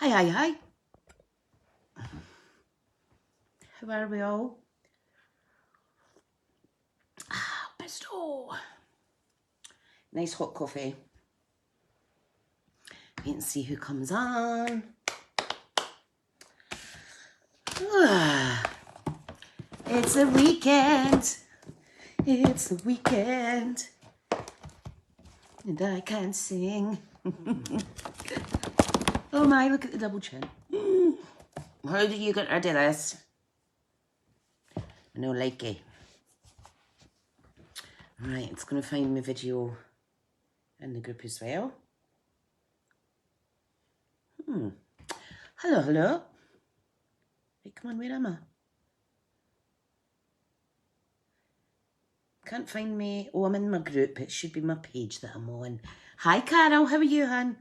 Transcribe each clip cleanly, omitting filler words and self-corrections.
Hi. How are we all? Pesto. Nice hot coffee. Wait and see who comes on. It's the weekend. It's the weekend. And I can't sing. Oh my, look at the double chin. How do you get rid of this? I don't like it. Right, it's going to find my video in the group as well. Hello. Right, come on, where am I? Can't find me. Oh, I'm in my group. It should be my page that I'm on. Hi, Carol. How are you, hon?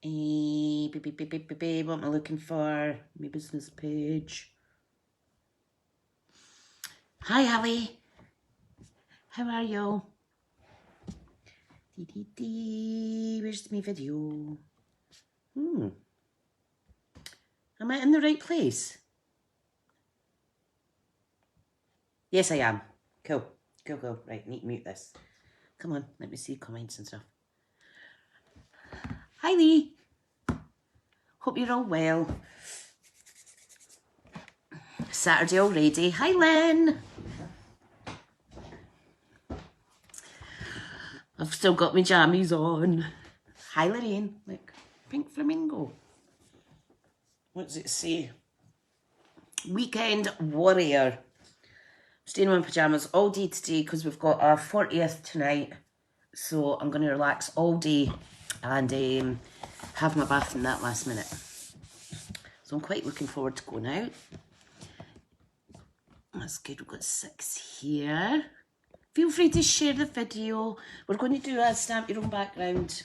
What am I looking for? My business page. Hi, Hallie. How are you? Where's my video? Am I in the right place? Yes, I am. Cool. Right, need to mute this. Come on, let me see comments and stuff. Hi, Lee. Hope you're all well. Saturday already. Hi, Lynn. I've still got my jammies on. Hi, Lorraine. Look, pink flamingo. What does it say? Weekend warrior. Staying in my pyjamas all day today because we've got our 40th tonight. So I'm going to relax all day and have my bath in that last minute. So I'm quite looking forward to going out. That's good. We've got 6 here. Feel free to share the video. We're going to do a stamp your own background.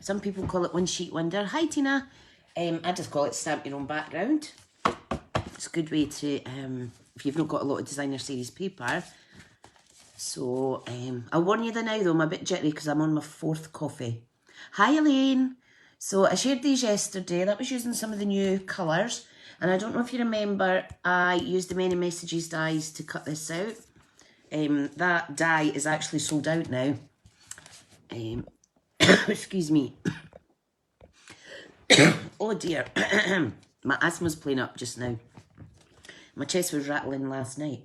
Some people call it one sheet wonder. Hi, Tina. I just call it stamp your own background. It's a good way to, if you've not got a lot of designer series paper. So I'll warn you now though, I'm a bit jittery because I'm on my 4th coffee. Hi, Elaine. So I shared these yesterday. That was using some of the new colours. And I don't know if you remember, I used the Many Messages dies to cut this out. That die is actually sold out now. Excuse me. Oh dear. My asthma's playing up just now. My chest was rattling last night.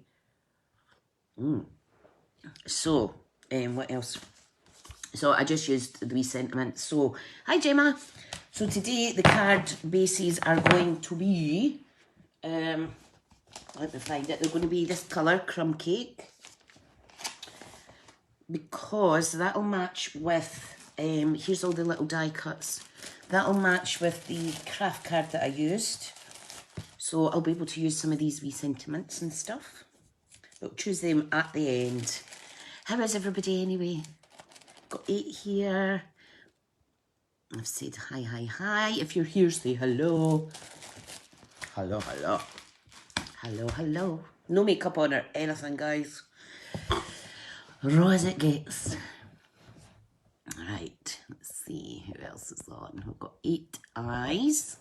So, what else? So I just used the wee sentiment. So, hi Gemma. So today the card bases are going to be, let me find it. They're going to be this colour, Crumb Cake. Because that'll match with, here's all the little die cuts. That'll match with the craft card that I used. So I'll be able to use some of these wee sentiments and stuff. I'll choose them at the end. How is everybody anyway? Got 8 here. I've said hi. If you're here, say hello. Hello. No makeup on or anything, guys. Raw as it gets. Right, let's see who else is on. We've got 8 eyes.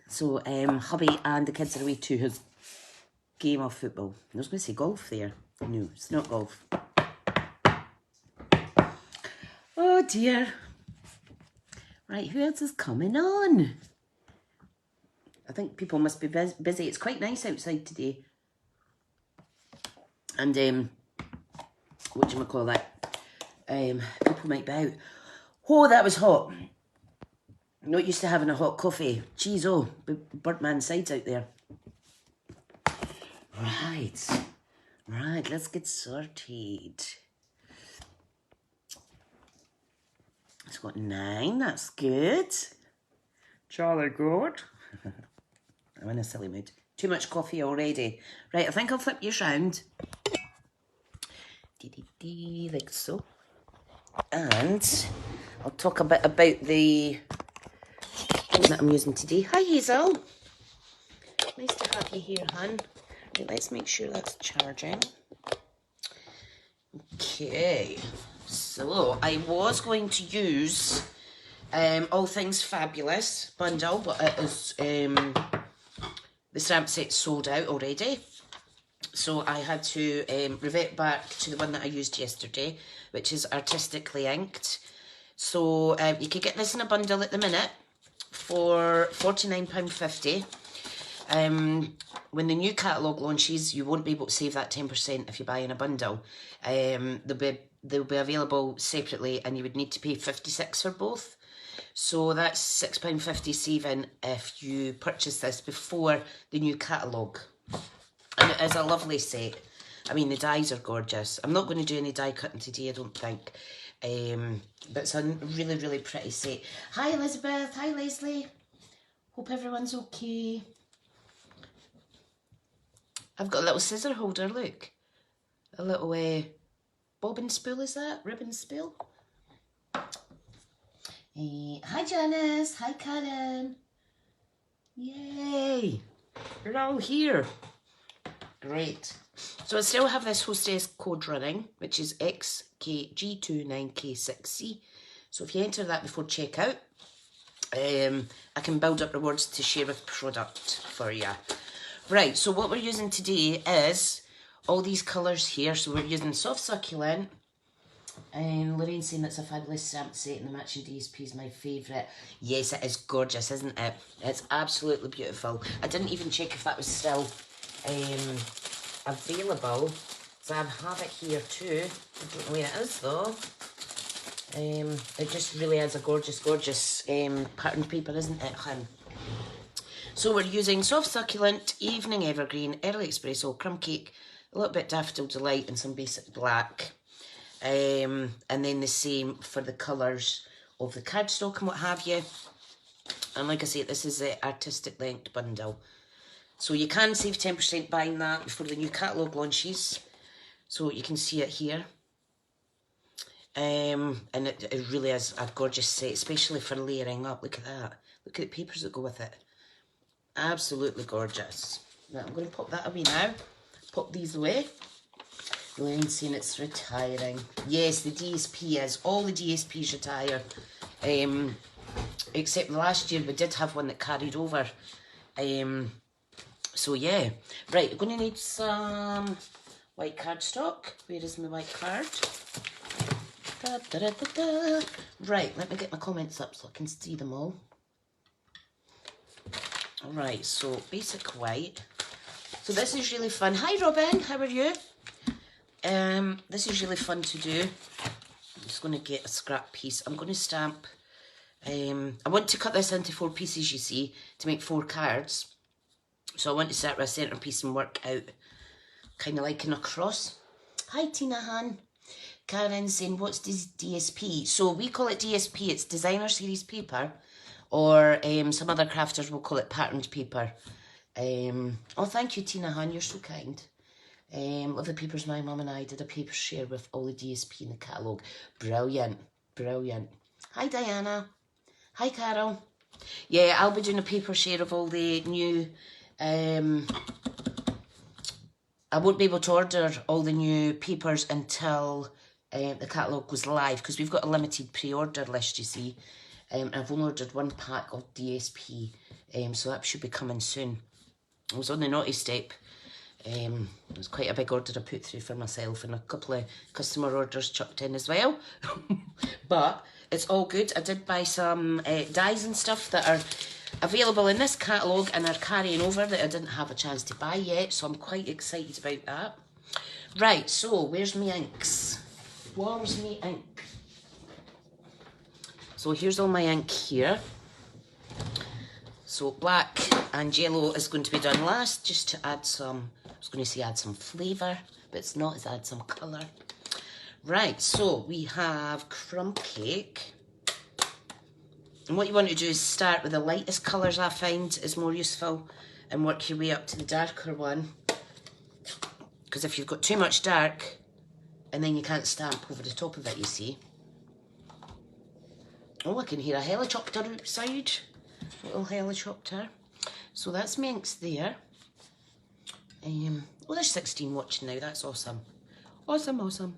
So hubby and the kids are away to his game of football. I was going to say golf there. No, it's not golf. Oh dear. Right, who else is coming on? I think people must be busy. It's quite nice outside today. And whatchamacallit, people might be out. Oh, that was hot. I'm not used to having a hot coffee. Jeez, oh, Birdman sides out there. Right, let's get sorted. It's got 9, that's good. Jolly good. I'm in a silly mood. Too much coffee already. Right, I think I'll flip you round. Like so. And I'll talk a bit about the thing that I'm using today. Hi, Hazel. Nice to have you here, hon. Right, let's make sure that's charging. Okay. So I was going to use All Things Fabulous bundle, but it is, the stamp set's sold out already. So I had to revert back to the one that I used yesterday, which is Artistically inked. So you could get this in a bundle at the minute for £49.50. When the new catalogue launches, you won't be able to save that 10% if you buy in a bundle. They'll be available separately, and you would need to pay £56 for both. So that's £6.50 saving if you purchase this before the new catalogue. And it is a lovely set. I mean, the dies are gorgeous. I'm not going to do any die cutting today, I don't think. But it's a really, really pretty set. Hi, Elizabeth. Hi, Leslie. Hope everyone's okay. I've got a little scissor holder, look. A little bobbin spool, is that? Ribbon spool? Hi, Janice. Hi, Karen. Yay. You're all here. Great. So I still have this hostess code running, which is XKG29K6C. So if you enter that before checkout, I can build up rewards to share with product for you. Right, so what we're using today is all these colours here. So we're using Soft Succulent. And Lorraine's saying it's a fabulous stamp set and the matching DSP is my favourite. Yes, it is gorgeous, isn't it? It's absolutely beautiful. I didn't even check if that was still available. So I have it here too. I don't know where it is though. It just really is a gorgeous, gorgeous patterned paper, isn't it, hun? So we're using Soft Succulent, Evening Evergreen, Early Espresso, Crumb Cake, a little bit Daffodil Delight and some basic black. And then the same for the colours of the cardstock and what have you. And like I say, this is the Artistic Length bundle. So you can save 10% buying that before the new catalogue launches. So you can see it here. And it really is a gorgeous set, especially for layering up. Look at that. Look at the papers that go with it. Absolutely gorgeous. Now I'm going to pop that away now. Pop these away. Lorraine's saying it's retiring. Yes, the DSP is. All the DSPs retire. Except last year we did have one that carried over. So yeah. Right, we're going to need some white cardstock. Where is my white card? Da, da, da, da, da. Right, let me get my comments up so I can see them all. Alright, so basic white. So this is really fun. Hi Robin, how are you? This is really fun to do. I'm just going to get a scrap piece. I'm going to stamp. I want to cut this into 4 pieces, you see, to make 4 cards. So I want to start with a centre piece and work out kind of like in a cross. Hi Tina Han. Karen saying, what's this DSP? So we call it DSP. It's Designer Series Paper, or some other crafters will call it patterned paper. Oh, thank you, Tina Han. You're so kind. Love the papers. My mum and I did a paper share with all the DSP in the catalogue. Brilliant. Brilliant. Hi, Diana. Hi, Carol. Yeah, I'll be doing a paper share of all the new... I won't be able to order all the new papers until the catalogue goes live, because we've got a limited pre-order list, you see. I've only ordered 1 pack of DSP, so that should be coming soon. I was on the naughty step. It was quite a big order I put through for myself, and a couple of customer orders chucked in as well. But it's all good. I did buy some dies and stuff that are available in this catalogue and are carrying over that I didn't have a chance to buy yet, so I'm quite excited about that. Right, so where's my inks? Where's my ink? So here's all my ink here. So black and yellow is going to be done last, just to add some, I was going to say add some flavour, but it's not, it's add some colour. Right, so we have Crumb Cake. And what you want to do is start with the lightest colours I find is more useful, and work your way up to the darker one. Because if you've got too much dark, and then you can't stamp over the top of it, you see. Oh, I can hear a helicopter outside. Little helicopter. So that's my inks there. Oh, there's 16 watching now. That's awesome. Awesome, awesome.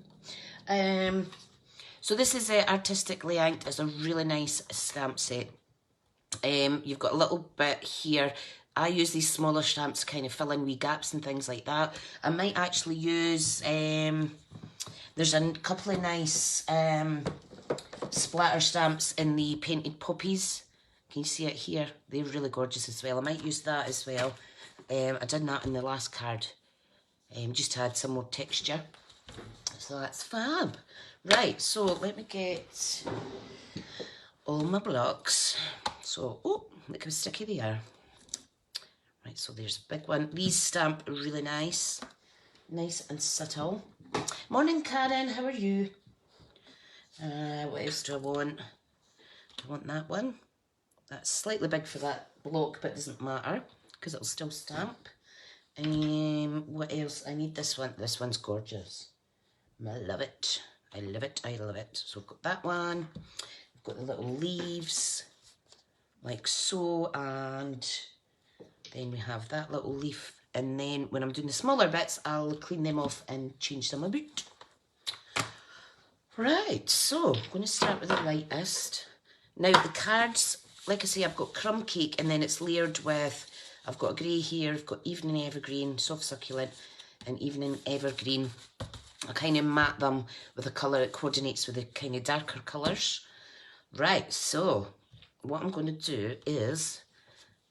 So this is Artistically inked. It's a really nice stamp set. You've got a little bit here. I use these smaller stamps to kind of fill in wee gaps and things like that. I might actually use, there's a couple of nice splatter stamps in the Painted Poppies. Can you see it here? They're really gorgeous as well. I might use that as well. I did that in the last card. Just to add some more texture. So that's fab. Right, so let me get all my blocks. So, oh, look how sticky they are. Right, so there's a big one. These stamp really nice. Nice and subtle. Morning, Karen, how are you? What else do I want? I want that one. That's slightly big for that block, but it doesn't matter because it'll still stamp. What else? I need this one. This one's gorgeous. I love it. I love it. I love it. So I've got that one. I've got the little leaves, like so, and then we have that little leaf. And then when I'm doing the smaller bits, I'll clean them off and change them a bit. Right, so I'm going to start with the lightest. Now the cards, like I say, I've got Crumb Cake, and then it's layered with, I've got a grey here, I've got Evening Evergreen, Soft Succulent, and Evening Evergreen. I kind of mat them with a colour that coordinates with the kind of darker colours. Right, so what I'm going to do is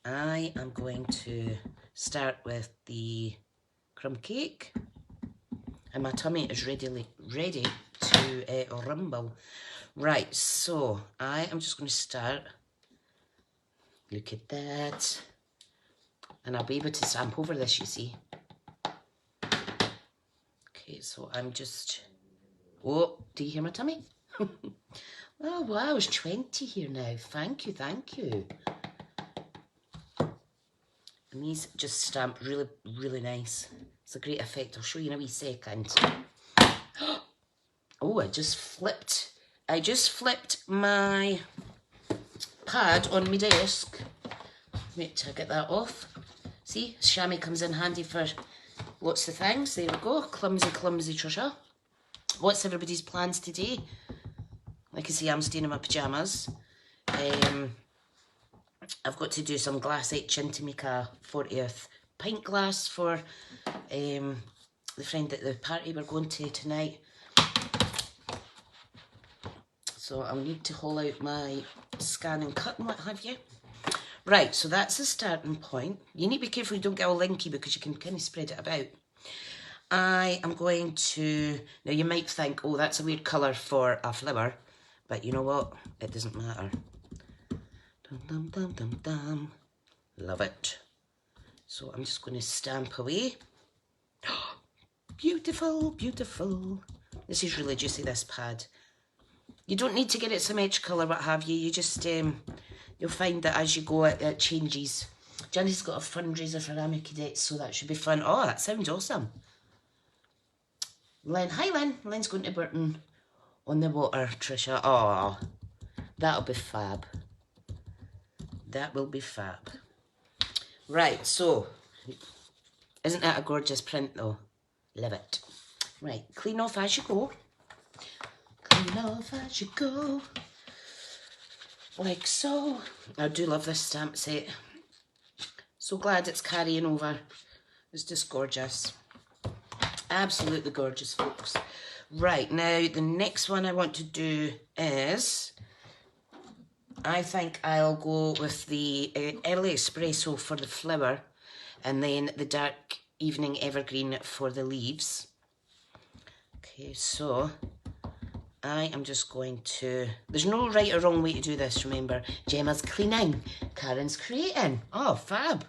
I am going to start with the Crumb Cake, and my tummy is ready to rumble. Right, so I am just going to start. Look at that. And I'll be able to stamp over this, you see. Okay, so I'm just... Oh, do you hear my tummy? Oh, wow, it's 20 here now. Thank you, thank you. And these just stamp really, really nice. It's a great effect. I'll show you in a wee second. Oh, I just flipped my pad on my desk. Wait till I get that off. See, chamois comes in handy for lots of things. There we go. Clumsy, clumsy Tricia. What's everybody's plans today? Like I say, I'm staying in my pyjamas. I've got to do some glass etching to make a 40th pint glass for the friend at the party we're going to tonight. So I'll need to haul out my scan and cut and what have you. Right, so that's the starting point. You need to be careful you don't get all linky because you can kind of spread it about. I am going to... Now you might think, oh, that's a weird colour for a flower. But you know what? It doesn't matter. Dum, dum, dum, dum, dum. Love it. So I'm just going to stamp away. Beautiful, beautiful. This is really juicy, this pad. You don't need to get it some edge colour, what have you. You just, you'll find that as you go, it changes. Janice's got a fundraiser for Army Cadets, so that should be fun. Oh, that sounds awesome. Len, hi Len. Len's going to Burton on the water, Tricia. Oh, that'll be fab. That will be fab. Right, so, isn't that a gorgeous print though? Love it. Right, clean off as you go. Clean off as you go. Like so. I do love this stamp set. So glad it's carrying over. It's just gorgeous. Absolutely gorgeous, folks. Right, now the next one I want to do is... I think I'll go with the early espresso for the flower and then the dark evening evergreen for the leaves. Okay, so I am just going to... There's no right or wrong way to do this, remember. Gemma's cleaning, Karen's creating. Oh, fab.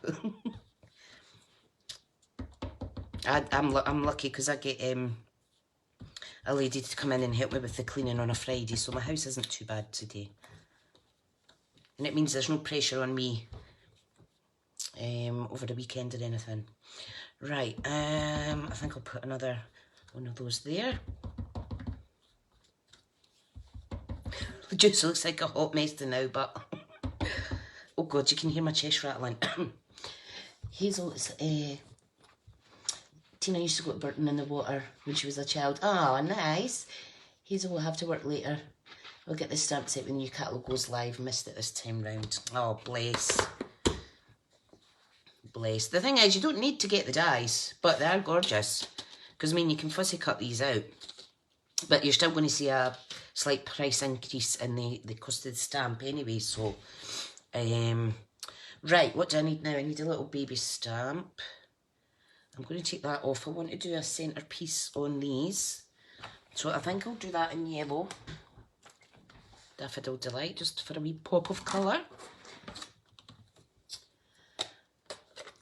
I'm lucky because I get a lady to come in and help me with the cleaning on a Friday, so my house isn't too bad today. And it means there's no pressure on me over the weekend or anything. Right, I think I'll put another one of those there. The juice looks like a hot mess to now, but... oh God, you can hear my chest rattling. Hazel is... Tina used to go to Burton in the water when she was a child. Oh, nice. Hazel will have to work later. I'll get the stamp set when the new catalogue goes live. Missed it this time round. Oh, bless. Bless. The thing is, you don't need to get the dies, but they are gorgeous. Because, I mean, you can fussy cut these out. But you're still going to see a slight price increase in the cost of the stamp anyway, so... right, what do I need now? I need a little baby stamp. I'm going to take that off. I want to do a centrepiece on these. So I think I'll do that in yellow. Daffodil Delight, just for a wee pop of colour.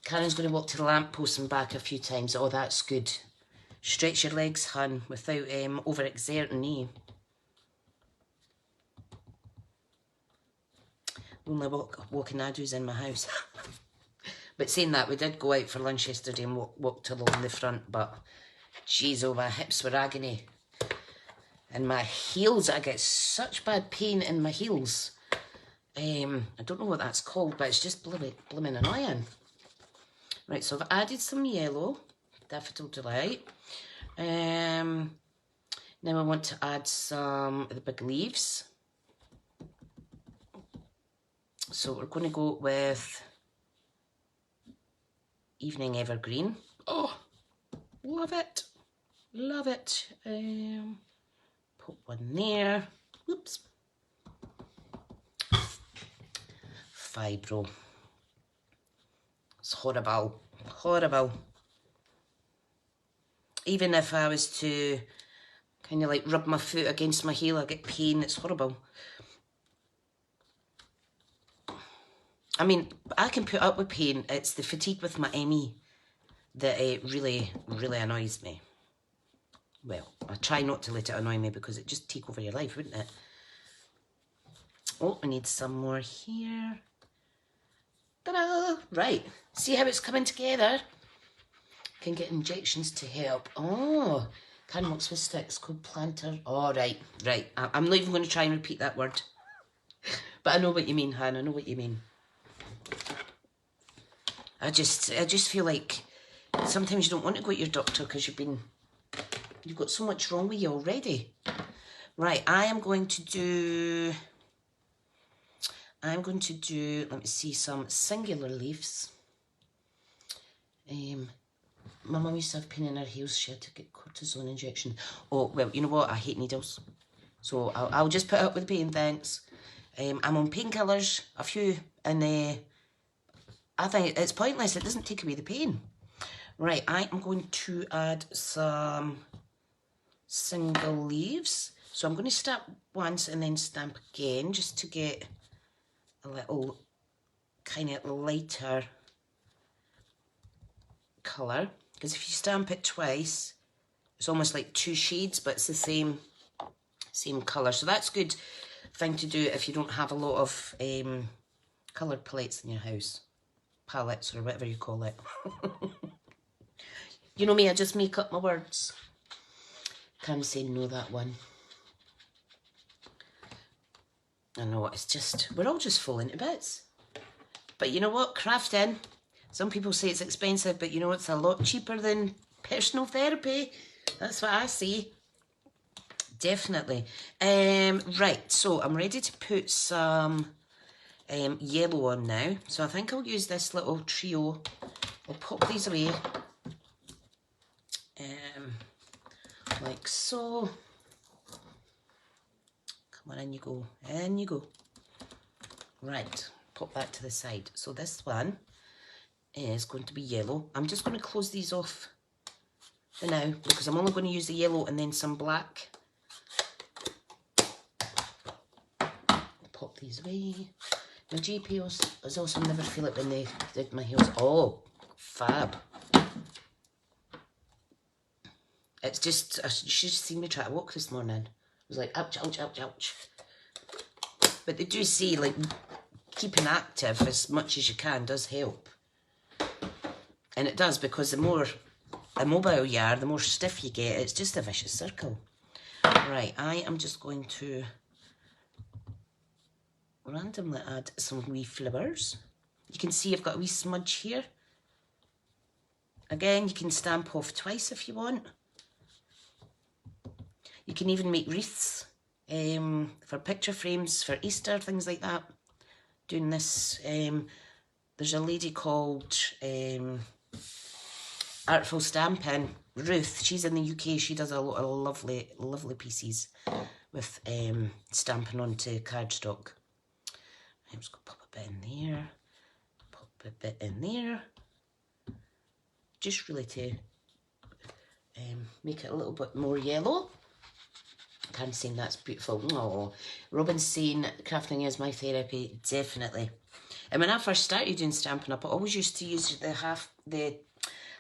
Karen's going to walk to the lamppost and back a few times. Oh, that's good. Stretch your legs, hun, without overexerting, eh? Only walking Adu's in my house. But saying that, we did go out for lunch yesterday and walked along the front, but jeez, oh, my hips were agony. And my heels, I get such bad pain in my heels. I don't know what that's called, but it's just blooming annoying. Right, so I've added some yellow, Daffodil Delight. Now I want to add some of the big leaves. So we're going to go with Evening Evergreen. Oh, love it. Love it. Put one there. Whoops. Fibro. It's horrible. Horrible. Even if I was to kind of like rub my foot against my heel, I get pain. It's horrible. I mean, I can put up with pain. It's the fatigue with my ME that really, really annoys me. Well, I try not to let it annoy me because it just take over your life, wouldn't it? Oh, I need some more here. Ta-da! Right, see how it's coming together? Can get injections to help. Oh, Karen works with sticks called planter. Oh, right. I'm not even going to try and repeat that word. But I know what you mean, Han. I know what you mean. I just feel like sometimes you don't want to go to your doctor because you've got so much wrong with you already. Right, I am going to do, let me see, some singular leaves. My mum used to have pain in her heels. She had to get cortisone injection. Oh, well, you know what? I hate needles. So I'll just put up with the pain, thanks. I'm on painkillers, a few, and I think it's pointless. It doesn't take away the pain. Right, I am going to add some single leaves. So I'm going to stamp once and then stamp again just to get a little kind of lighter colour. Because if you stamp it twice, it's almost like two shades, but it's the same colour. So that's a good thing to do if you don't have a lot of coloured palettes in your house. Palettes or whatever you call it. You know me, I just make up my words. Can't say no, that one. I know, it's just, we're all just falling to bits. But you know what, crafting, some people say it's expensive, but you know, it's a lot cheaper than personal therapy. That's what I see. Definitely. Right, so I'm ready to put some yellow on now. So I think I'll use this little trio. I'll pop these away. Like so. Come on, in you go. In you go. Right, pop that to the side. So this one is going to be yellow. I'm just going to close these off for now because I'm only going to use the yellow and then some black. Pop these away. My GP was also never feel it when they did my heels. Oh, fab. It's just, you should have seen me try to walk this morning. I was like, ouch, ouch, ouch, ouch. But they do say, like, keeping active as much as you can does help. And it does, because the more immobile you are, the more stiff you get. It's just a vicious circle. Right, I am just going to randomly add some wee flowers. You can see I've got a wee smudge here. Again, you can stamp off twice if you want. You can even make wreaths for picture frames, for Easter, things like that. Doing this, there's a lady called Artful Stampin, Ruth. She's in the UK. She does a lot of lovely, lovely pieces with stamping onto cardstock. I'm just going to pop a bit in there, pop a bit in there, just really to make it a little bit more yellow. Can't saying that's beautiful. Oh, Robin's saying crafting is my therapy, definitely. And when I first started doing Stampin' Up, I always used to use the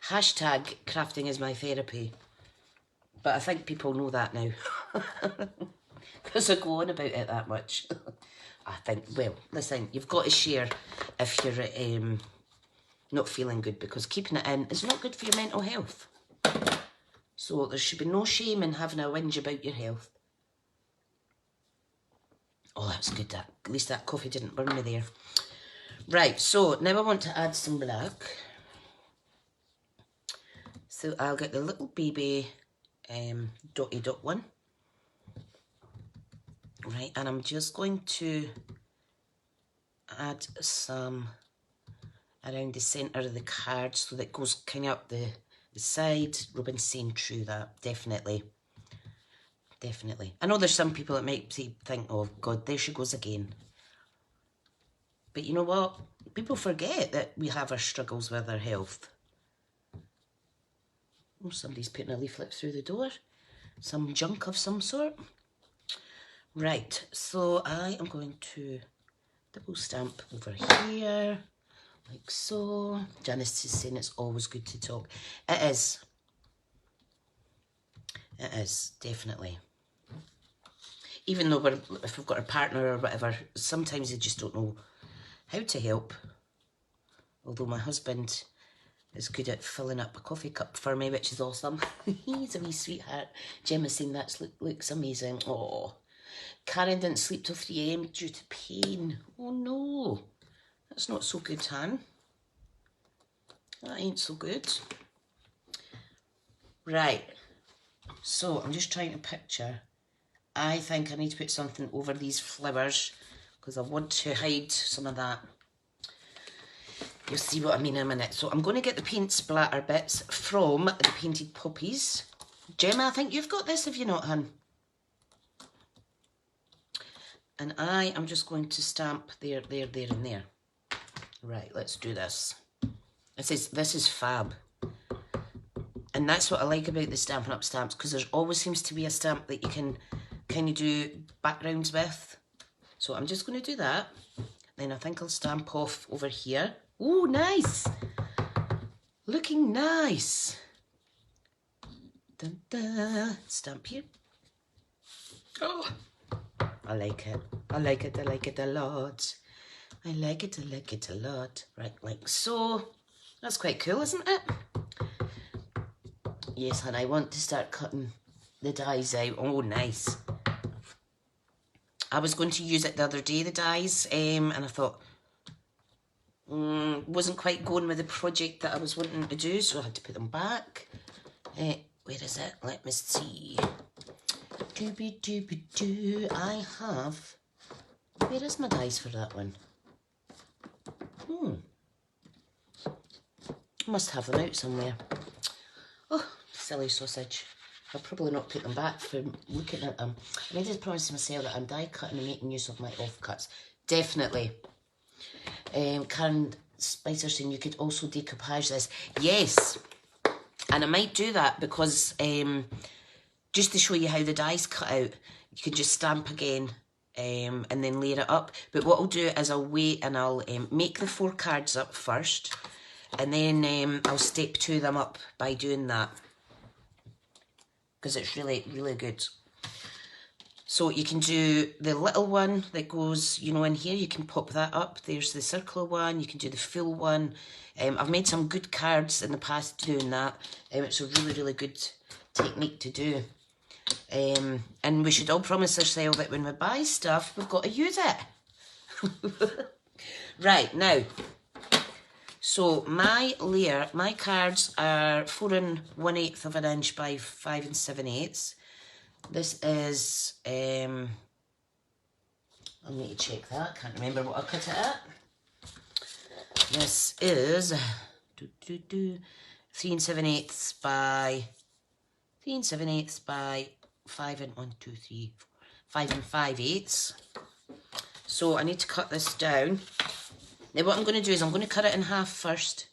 hashtag crafting is my therapy. But I think people know that now. Because I go on about it that much. I think, well, listen, you've got to share if you're not feeling good, because keeping it in is not good for your mental health. So there should be no shame in having a whinge about your health. Oh, that's good. At least that coffee didn't burn me there. Right, so now I want to add some black. So I'll get the little baby dotty dot one. Right, and I'm just going to add some around the centre of the card so that it goes kind of up the side. Robin's saying true that, definitely. Definitely. I know there's some people that might think, oh God, there she goes again. But you know what? People forget that we have our struggles with our health. Oh, somebody's putting a leaflet through the door. Some junk of some sort. Right, so I am going to double stamp over here, like so. Janice is saying it's always good to talk. It is. It is, definitely. Even though if we've got a partner or whatever, sometimes they just don't know how to help. Although my husband is good at filling up a coffee cup for me, which is awesome. He's a wee sweetheart. Gemma's saying that looks amazing. Oh, Karen didn't sleep till 3 AM due to pain. Oh no, that's not so good, Han. That ain't so good. Right, so I'm just trying to picture. I think I need to put something over these flowers because I want to hide some of that. You'll see what I mean in a minute. So I'm going to get the paint splatter bits from the painted poppies. Gemma, I think you've got this, if you're not, hun. And I am just going to stamp there, there, there, and there. Right, let's do this. This is fab. And that's what I like about the Stampin' Up stamps, because there always seems to be a stamp that you can kind of do backgrounds with. So I'm just going to do that. Then I think I'll stamp off over here. Oh, nice. Looking nice. Dun, dun. Stamp here. Oh, I like it. I like it. I like it a lot. I like it. I like it a lot. Right, like so. That's quite cool, isn't it? Yes, and I want to start cutting the dies out. Oh, nice. I was going to use it the other day, the dies, and I thought, wasn't quite going with the project that I was wanting to do, so I had to put them back. Where is it? Let me see. Doobie doobie doo. I have. Where is my dies for that one? I must have them out somewhere. Oh, silly sausage. I'll probably not put them back from looking at them. I made a promise to myself that I'm die cutting and making use of my offcuts. Definitely. Karen Spicer saying you could also decoupage this. Yes. And I might do that because just to show you how the die's cut out, you can just stamp again and then layer it up. But what I'll do is I'll wait and I'll make the 4 cards up first, and then I'll step 2 them up by doing that, because it's really, really good. So you can do the little one that goes, you know, in here. You can pop that up. There's the circular one. You can do the full one. I've made some good cards in the past doing that. It's a really, really good technique to do. And we should all promise ourselves that when we buy stuff, we've got to use it. Right, now. So my layer, my cards are 4 1/8 of an inch by 5 7/8. This is, I'll need to check that, can't remember what I cut it at. This is 3 7/8 by 3 7/8 by 5 and 1, 2, 3, 5 and 5/8. So I need to cut this down. Now what I'm going to do is I'm going to cut it in half first.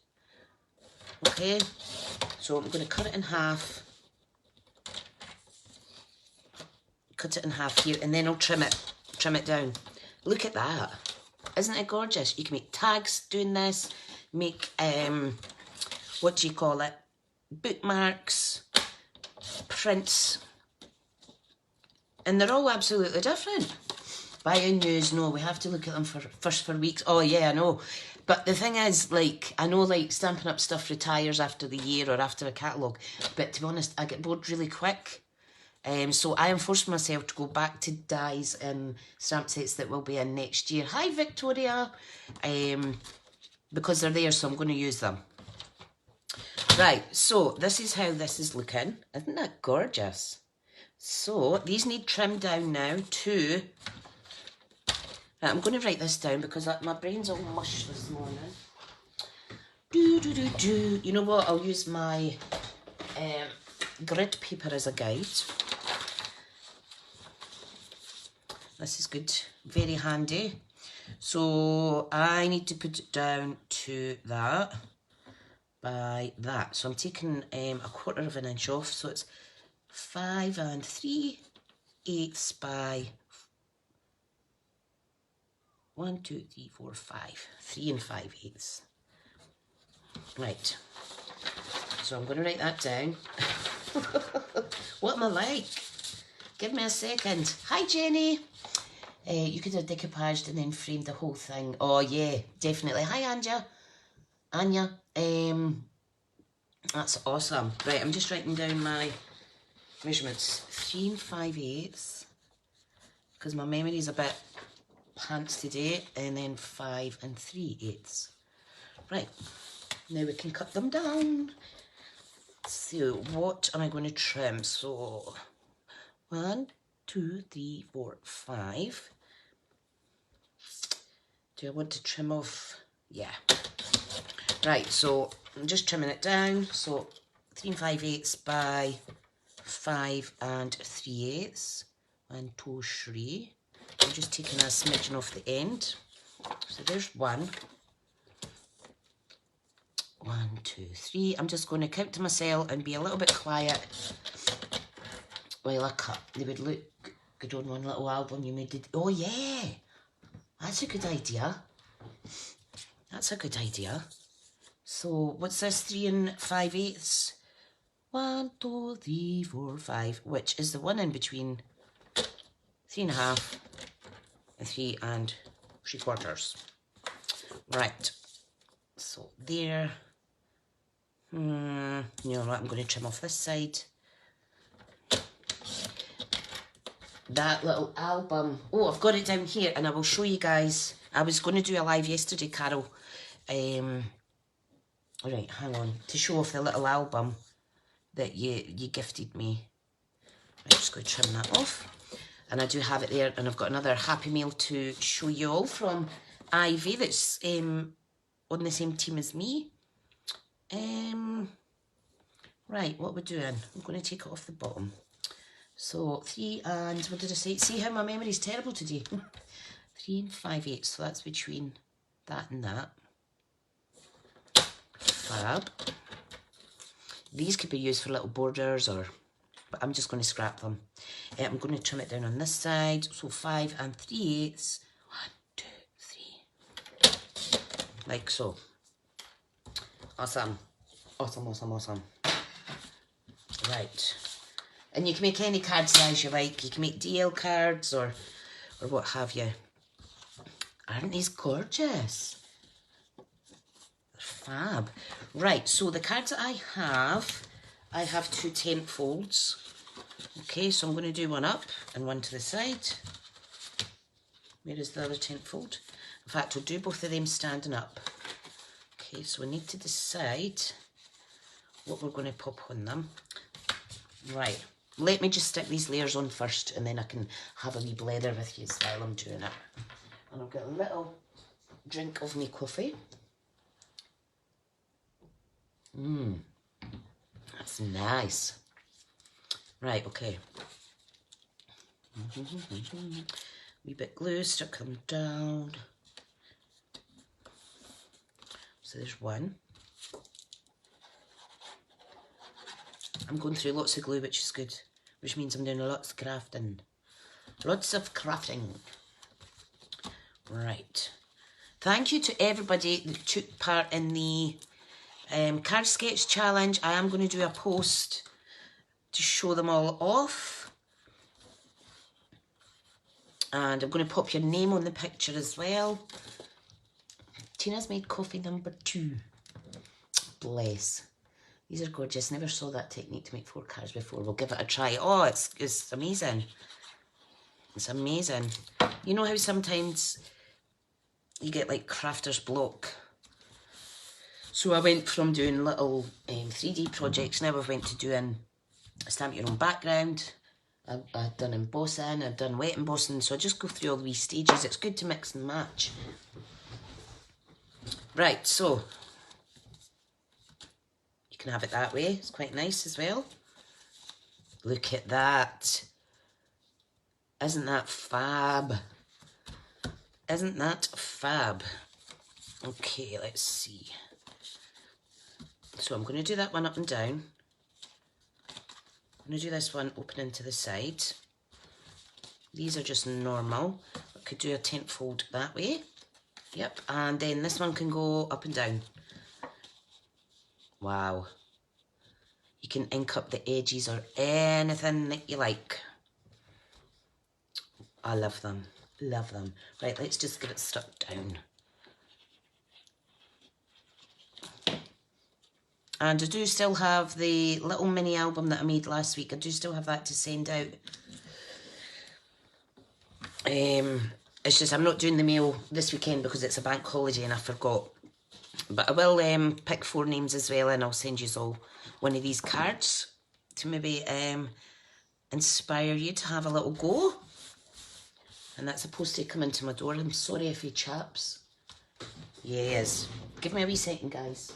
Okay, so I'm going to cut it in half. Cut it in half here, and then I'll trim it down. Look at that. Isn't it gorgeous? You can make tags doing this, make, what do you call it? Bookmarks, prints, and they're all absolutely different. Buying news, no, we have to look at them first for weeks. Oh yeah, I know. But the thing is, like, I know like Stampin' Up stuff retires after the year or after a catalogue, but to be honest, I get bored really quick. So I am forcing myself to go back to dies and stamp sets that will be in next year. Hi Victoria! Because they're there, so I'm going to use them. Right, so this is how this is looking. Isn't that gorgeous? So these need trimmed down now to... Right, I'm going to write this down because my brain's all mush this morning. You know what? I'll use my grid paper as a guide. This is good. Very handy. So I need to put it down to that by that. So I'm taking a 1/4 of an inch off. So it's 5 3/8 by 1, 2, 3, 4, 5. 3 5/8. Right. So I'm going to write that down. What am I like? Give me a second. Hi, Jenny. You could have decoupaged and then framed the whole thing. Oh, yeah, definitely. Hi, Anya. That's awesome. Right, I'm just writing down my measurements. 3 5/8. Because my memory's a bit pants today. And then 5 3/8. Right. Now we can cut them down. So what am I going to trim? So 1, 2, 3, 4, 5. Do I want to trim off? Yeah. Right, so I'm just trimming it down. So 3 5/8 by 5 3/8. 1, 2, 3. I'm just taking a smidgen off the end. So there's 1. 1, 2, 3. I'm just going to count to myself and be a little bit quiet while I cut. They would look good on one little album you made. Oh yeah, that's a good idea. That's a good idea. So what's this? 3 5/8. 1, 2, 3, 4, 5, which is the one in between 3 1/2 and 3 3/4. Right. So there. You know what? I'm going to trim off this side. That little album. Oh, I've got it down here, and I will show you guys. I was going to do a live yesterday, Carol. Alright, hang on. To show off the little album that you gifted me. I'm just going to trim that off. And I do have it there, and I've got another Happy Meal to show you all from Ivy that's on the same team as me. Right, what we're doing? I'm going to take it off the bottom. So 3 and, what did I say? See how my memory's terrible today. 3 5/8, so that's between that and that. Fab. These could be used for little borders, but I'm just going to scrap them. I'm going to trim it down on this side. So 5 3/8. 1, 2, 3. Like so. Awesome. Awesome, awesome, awesome. Right. And you can make any card size you like. You can make DL cards or what have you. Aren't these gorgeous? They're fab. Right, so the cards that I have 2 tent folds. Okay, so I'm going to do one up and one to the side. Where is the other tent fold? In fact, I'll do both of them standing up. Okay, so we need to decide what we're going to pop on them. Right. let me just stick these layers on first, and then I can have a wee blather with you while I'm doing it. And I'll get a little drink of me coffee. That's nice. Right, okay. Wee bit glue, stick them down. So there's one. I'm going through lots of glue, which is good, which means I'm doing lots of crafting. Lots of crafting. Right. Thank you to everybody that took part in the card sketch challenge. I am going to do a post to show them all off. And I'm going to pop your name on the picture as well. Tina's made coffee number 2. Bless. These are gorgeous. Never saw that technique to make 4 cards before. We'll give it a try. Oh, it's amazing. It's amazing. You know how sometimes you get like crafter's block? So I went from doing little 3D projects. Now I've went to doing stamp your own background. I've done embossing. I've done wet embossing. So I just go through all these stages. It's good to mix and match. Right, so you can have it that way. It's quite nice as well. Look at that. Isn't that fab? Isn't that fab? Okay, let's see. So I'm going to do that one up and down. I'm going to do this one opening to the side. These are just normal. I could do a tent fold that way. Yep, and then this one can go up and down. Wow. You can ink up the edges or anything that you like. I love them. Love them. Right, let's just get it stuck down. And I do still have the little mini album that I made last week. I do still have that to send out. It's just I'm not doing the mail this weekend because it's a bank holiday and I forgot. But I will pick 4 names as well, and I'll send you all one of these cards to maybe inspire you to have a little go. And that's supposed to come into my door. I'm sorry if you chaps. Yes. Give me a wee second, guys.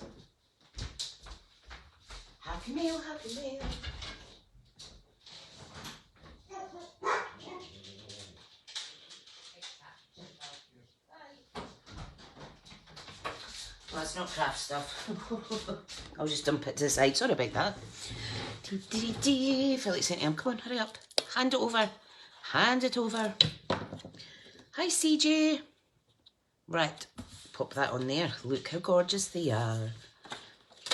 Happy mail, happy mail. Well, it's not craft stuff. I'll just dump it to the side. Sorry about that. Feel like saying, come on, hurry up. Hand it over. Hand it over. Hi, CJ. Right, pop that on there. Look how gorgeous they are.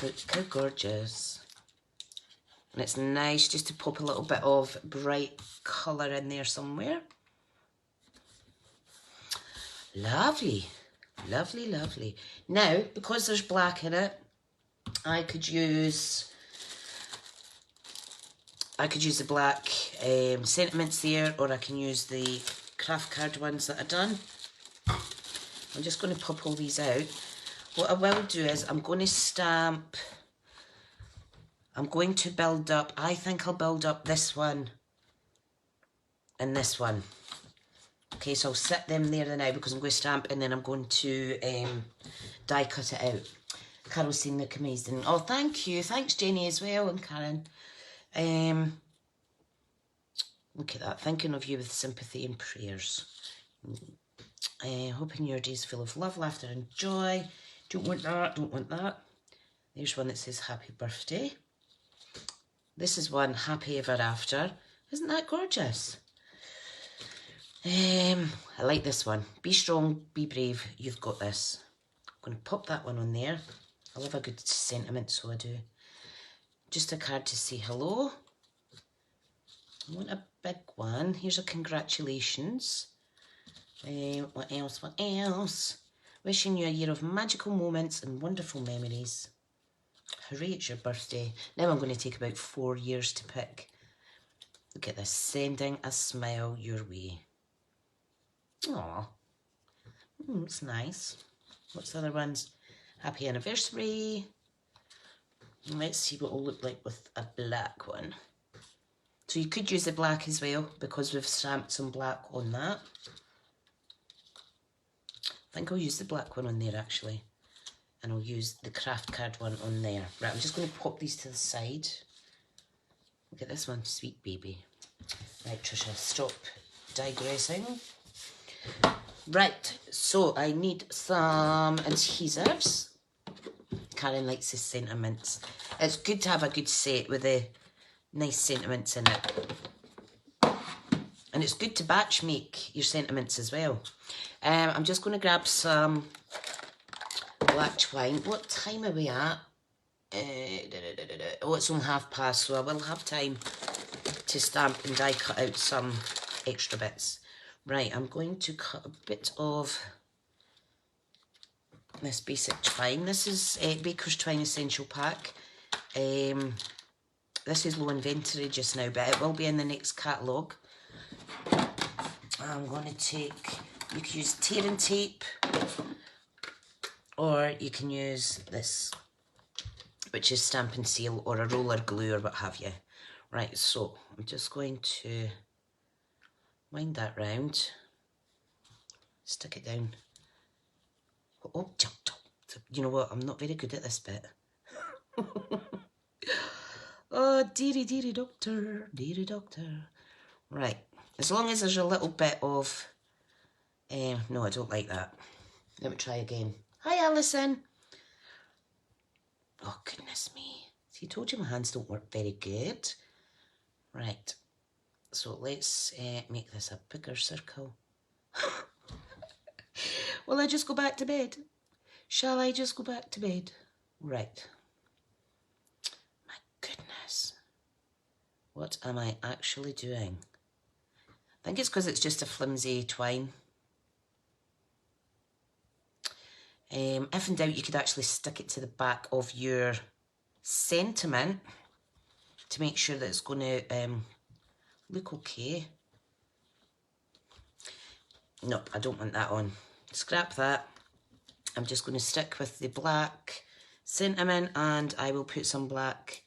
Look how gorgeous. And it's nice just to pop a little bit of bright colour in there somewhere. Lovely. Lovely, lovely. Now, because there's black in it, I could use the black sentiments there, or I can use the craft card ones that I've done. I'm just going to pop all these out. What I will do is I'm going to stamp. I'm going to build up. I think I'll build up this one and this one. Okay, so I'll set them there now because I'm going to stamp and then I'm going to die cut it out. Carol's saying look amazing. Oh, thank you. Thanks, Jenny, as well, and Karen. Look at that. Thinking of you with sympathy and prayers. Hoping your day is full of love, laughter and joy. Don't want that. Don't want that. There's one that says happy birthday. This is one, happy ever after. Isn't that gorgeous? I like this one. Be strong, be brave, you've got this. I'm going to pop that one on there. I love a good sentiment, so I do. Just a card to say hello. I want a big one. Here's a congratulations. What else? What else? Wishing you a year of magical moments and wonderful memories. Hooray, it's your birthday. Now I'm going to take about 4 years to pick. Look at this. Sending a smile your way. Aww. It's nice. What's the other ones? Happy anniversary. Let's see what it'll look like with a black one. So you could use the black as well because we've stamped some black on that. I think I'll use the black one on there actually. And I'll use the craft card one on there. Right, I'm just going to pop these to the side. Look at this one, sweet baby. Right, Tricia, stop digressing. Right, so I need some adhesives. Karen likes the sentiments. It's good to have a good set with the nice sentiments in it. And it's good to batch make your sentiments as well. I'm just going to grab some black twine. What time are we at? Oh, it's only past, so I will have time to stamp and die cut out some extra bits. Right, I'm going to cut a bit of this basic twine. This is Baker's Twine Essential Pack. This is low inventory just now, but it will be in the next catalogue. I'm going to take, you can use tearing tape, or you can use this, which is Stampin' Seal, or a roller glue, or what have you. Right, so I'm just going to wind that round, stick it down. Oh, chop, chop. You know what? I'm not very good at this bit. Oh, dearie, dearie doctor, dearie doctor. Right, as long as there's a little bit of... no, I don't like that. Let me try again. Hi, Alison. Oh, goodness me. See, I told you my hands don't work very good. Right, so let's make this a bigger circle. Will I just go back to bed? Shall I just go back to bed? Right. My goodness. What am I actually doing? I think it's because it's just a flimsy twine. If in doubt, you could actually stick it to the back of your sentiment to make sure that it's going to look okay. Nope, I don't want that on. Scrap that. I'm just going to stick with the black sentiment, and I will put some black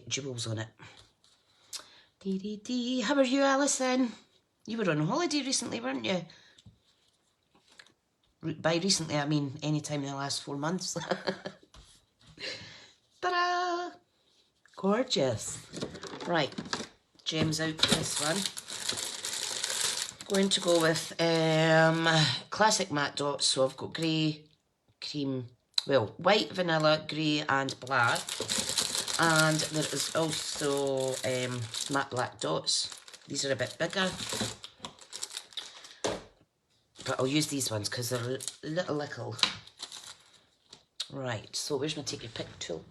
jewels on it. Dee dee dee. How are you, Alison? You were on holiday recently, weren't you? By recently, I mean any time in the last 4 months. Ta-da! Gorgeous. Right, gems out for this one. Going to go with classic matte dots. So I've got grey, cream, well, white, vanilla, grey and black. And there is also matte black dots. These are a bit bigger. But I'll use these ones because they're little. Right, so where's my take your pick tool?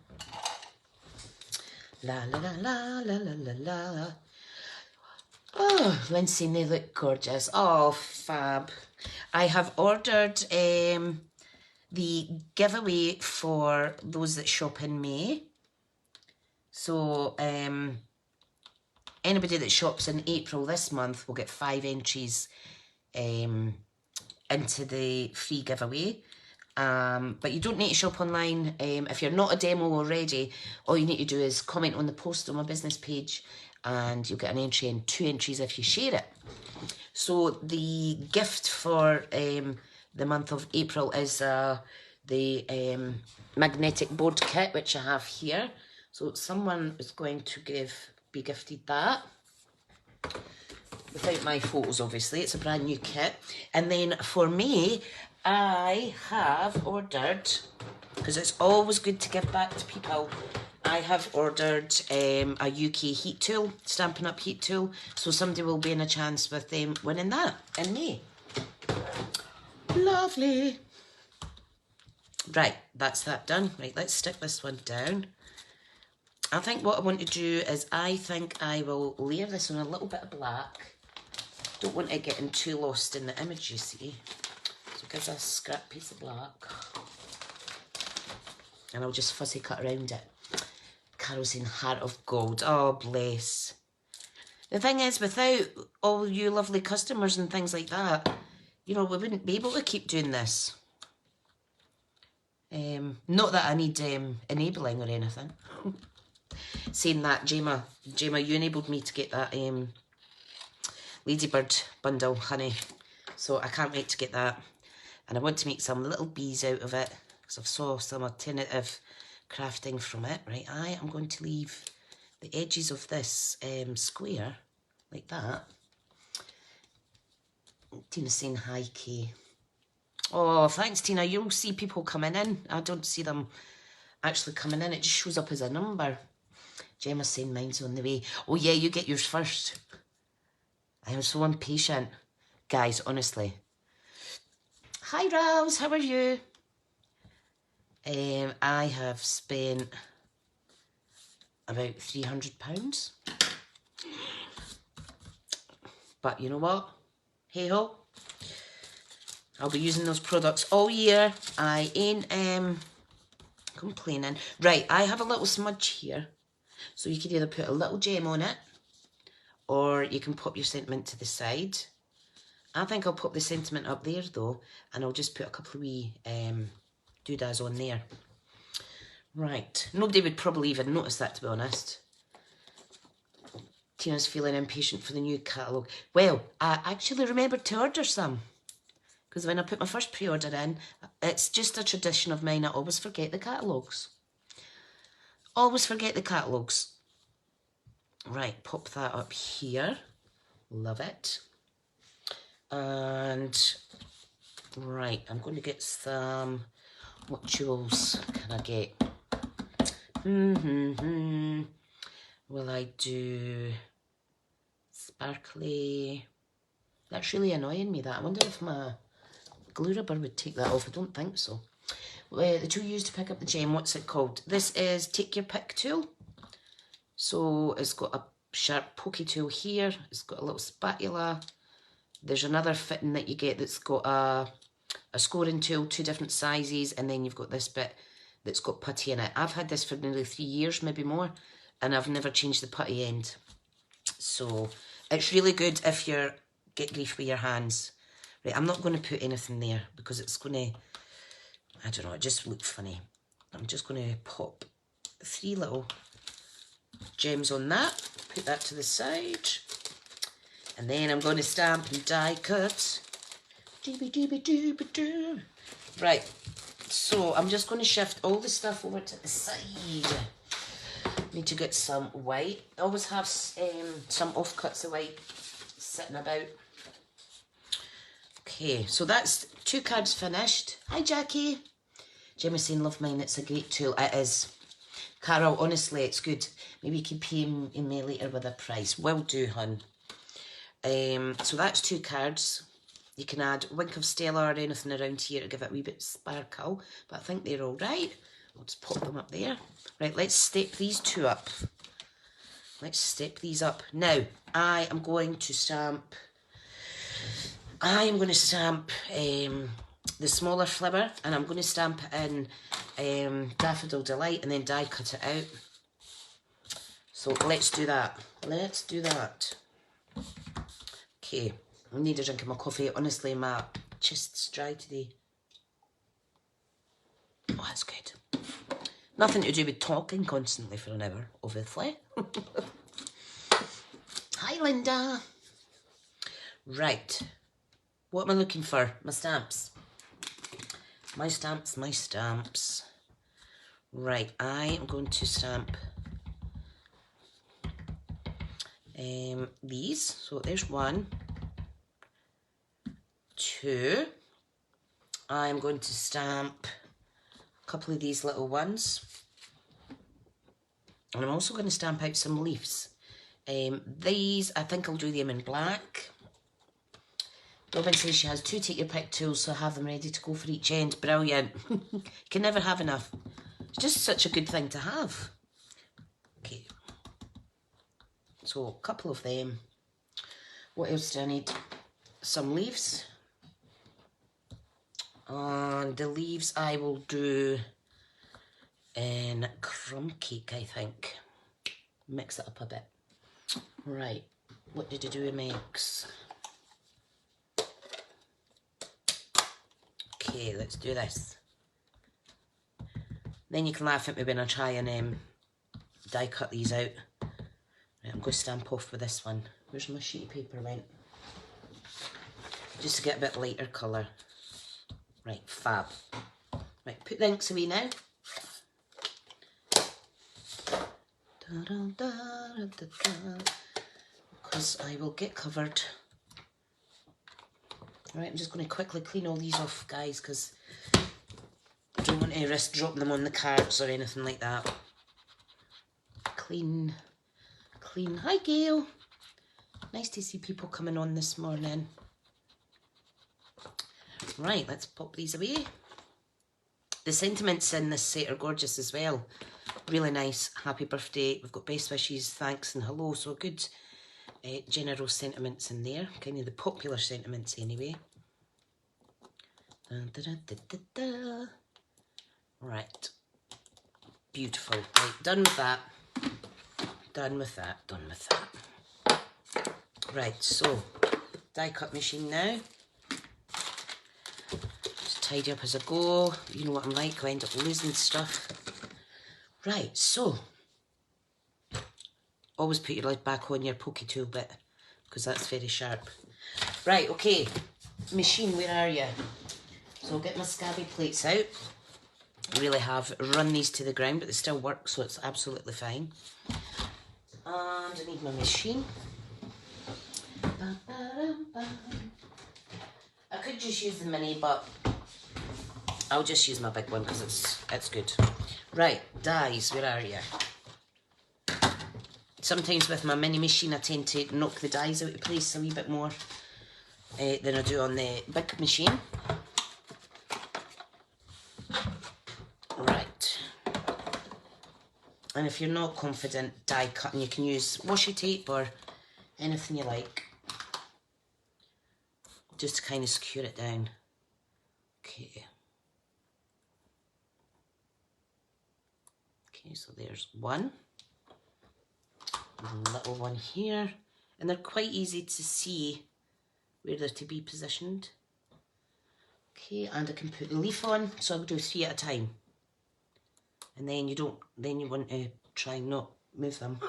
La la la la la la la la. Oh, Lindsay, they look gorgeous. Oh, fab. I have ordered the giveaway for those that shop in May. So anybody that shops in April this month will get 5 entries into the free giveaway. But you don't need to shop online. If you're not a demo already, all you need to do is comment on the post on my business page and you'll get an entry and 2 entries if you share it. So the gift for the month of April is the magnetic board kit, which I have here. So someone is going to be gifted that. Without my photos, obviously. It's a brand new kit. And then for me, I have ordered, because it's always good to give back to people, I have ordered a UK heat tool, Stampin' Up heat tool, so somebody will be in a chance with them winning that in May. Lovely. Right, that's that done. Right, let's stick this one down. I think what I want to do is I think I will layer this on a little bit of black. Don't want it getting too lost in the image, you see. So it gives us a scrap piece of black. And I'll just fuzzy cut around it. Carol's saying heart of gold. Oh, bless. The thing is, without all you lovely customers and things like that, you know, we wouldn't be able to keep doing this. Not that I need enabling or anything. Saying that, Gemma, you enabled me to get that Ladybird bundle, honey. So I can't wait to get that. And I want to make some little bees out of it, because I've saw some alternative crafting from it. Right, I am going to leave the edges of this square like that. Tina's saying hi, Kay. Oh, thanks, Tina. You'll see people coming in. I don't see them actually coming in. It just shows up as a number. Gemma's saying mine's on the way. Oh, yeah, you get yours first. I am so impatient. Guys, honestly. Hi, Rouse. How are you? I have spent about £300. But you know what? Hey ho. I'll be using those products all year. I ain't complaining. Right, I have a little smudge here. So you can either put a little gem on it, or you can pop your sentiment to the side. I think I'll pop the sentiment up there though, and I'll just put a couple of wee doodads on there. Right, nobody would probably even notice that, to be honest. Tina's feeling impatient for the new catalogue. Well, I actually remembered to order some, because when I put my first pre-order in, it's just a tradition of mine, I always forget the catalogues. Always forget the catalogues. Right, pop that up here. Love it. And, right, I'm going to get some, what jewels can I get? Will I do sparkly? That's really annoying me, that. I wonder if my glue rubber would take that off. I don't think so. The tool used to pick up the gem, what's it called? This is Take Your Pick tool. So it's got a sharp pokey tool here. It's got a little spatula. There's another fitting that you get that's got a scoring tool, 2 different sizes, and then you've got this bit that's got putty in it. I've had this for nearly 3 years, maybe more, and I've never changed the putty end. So it's really good if you get grief with your hands. Right, I'm not going to put anything there because it's going to, I don't know, it just looks funny. I'm just going to pop 3 little gems on that, put that to the side, and then I'm going to stamp and die cut. Right, so I'm just going to shift all the stuff over to the side. Need to get some white. I always have some offcuts of white sitting about. Okay, so that's 2 cards finished. Hi, Jackie. Gemma's saying, love mine, it's a great tool. It is. Carol, honestly, it's good. Maybe you can pay me later with a price. Will do, hun. So that's 2 cards. You can add Wink of Stella or anything around here to give it a wee bit of sparkle, but I think they're all right. I'll just pop them up there. Right, let's step these 2 up. Let's step these up. Now, I am going to stamp the smaller flibber, and I'm going to stamp it in Daffodil Delight and then die cut it out. So let's do that. Let's do that. Okay, I need a drink of my coffee. Honestly, my chest's dry today. Oh, that's good. Nothing to do with talking constantly for an hour, obviously. Hi, Linda. Right. What am I looking for? My stamps. My stamps, my stamps. Right, I am going to stamp these. So there's 1, 2. I'm going to stamp a couple of these little ones. And I'm also going to stamp out some leaves. These, I think I'll do them in black. Robin says she has 2 Take Your Pick tools, so I have them ready to go for each end. Brilliant. You can never have enough. It's just such a good thing to have. Okay. So, a couple of them. What else do I need? Some leaves. And the leaves I will do in Crumb Cake, I think. Mix it up a bit. Right. What did I do with mix? Okay, let's do this. Then you can laugh at me when I try and die cut these out. Right, I'm going to stamp off with this one. Where's my sheet of paper went? Just to get a bit lighter colour. Right, fab. Right, put the inks away now. Because I will get covered. Right, I'm just going to quickly clean all these off, guys, because I don't want to risk dropping them on the cards or anything like that. Clean, clean. Hi, Gail. Nice to see people coming on this morning. Right, let's pop these away. The sentiments in this set are gorgeous as well. Really nice. Happy birthday. We've got best wishes, thanks and hello. So good general sentiments in there. Kind of the popular sentiments anyway. Da, da, da, da, da. Right. Beautiful. Right, done with that. Done with that. Done with that. Right, so die cut machine now. Just tidy up as I go. You know what I'm like, I end up losing stuff. Right, so always put your lid back on your pokey tool bit because that's very sharp. Right, okay, machine, where are you? So I'll get my scabby plates out. I really have run these to the ground, but they still work, so it's absolutely fine. And I need my machine. I could just use the mini, but I'll just use my big one because it's good. Right, dies, where are you? Sometimes with my mini machine I tend to knock the dies out of place a wee bit more than I do on the big machine. Right. And if you're not confident die cutting, you can use washi tape or anything you like. Just to kind of secure it down. Okay. Okay, so there's one. A little one here. And they're quite easy to see where they're to be positioned. Okay, and I can put the leaf on, so I'll do 3 at a time. And then you want to try and not move them,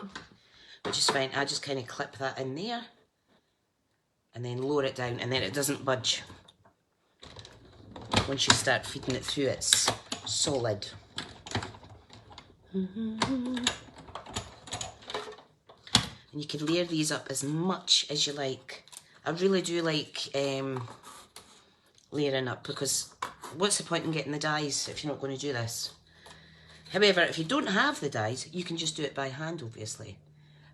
which is fine. I just kind of clip that in there and then lower it down, and then it doesn't budge. Once you start feeding it through, it's solid. And you can layer these up as much as you like. I really do like layering up, because what's the point in getting the dies if you're not going to do this? However, if you don't have the dies, you can just do it by hand, obviously.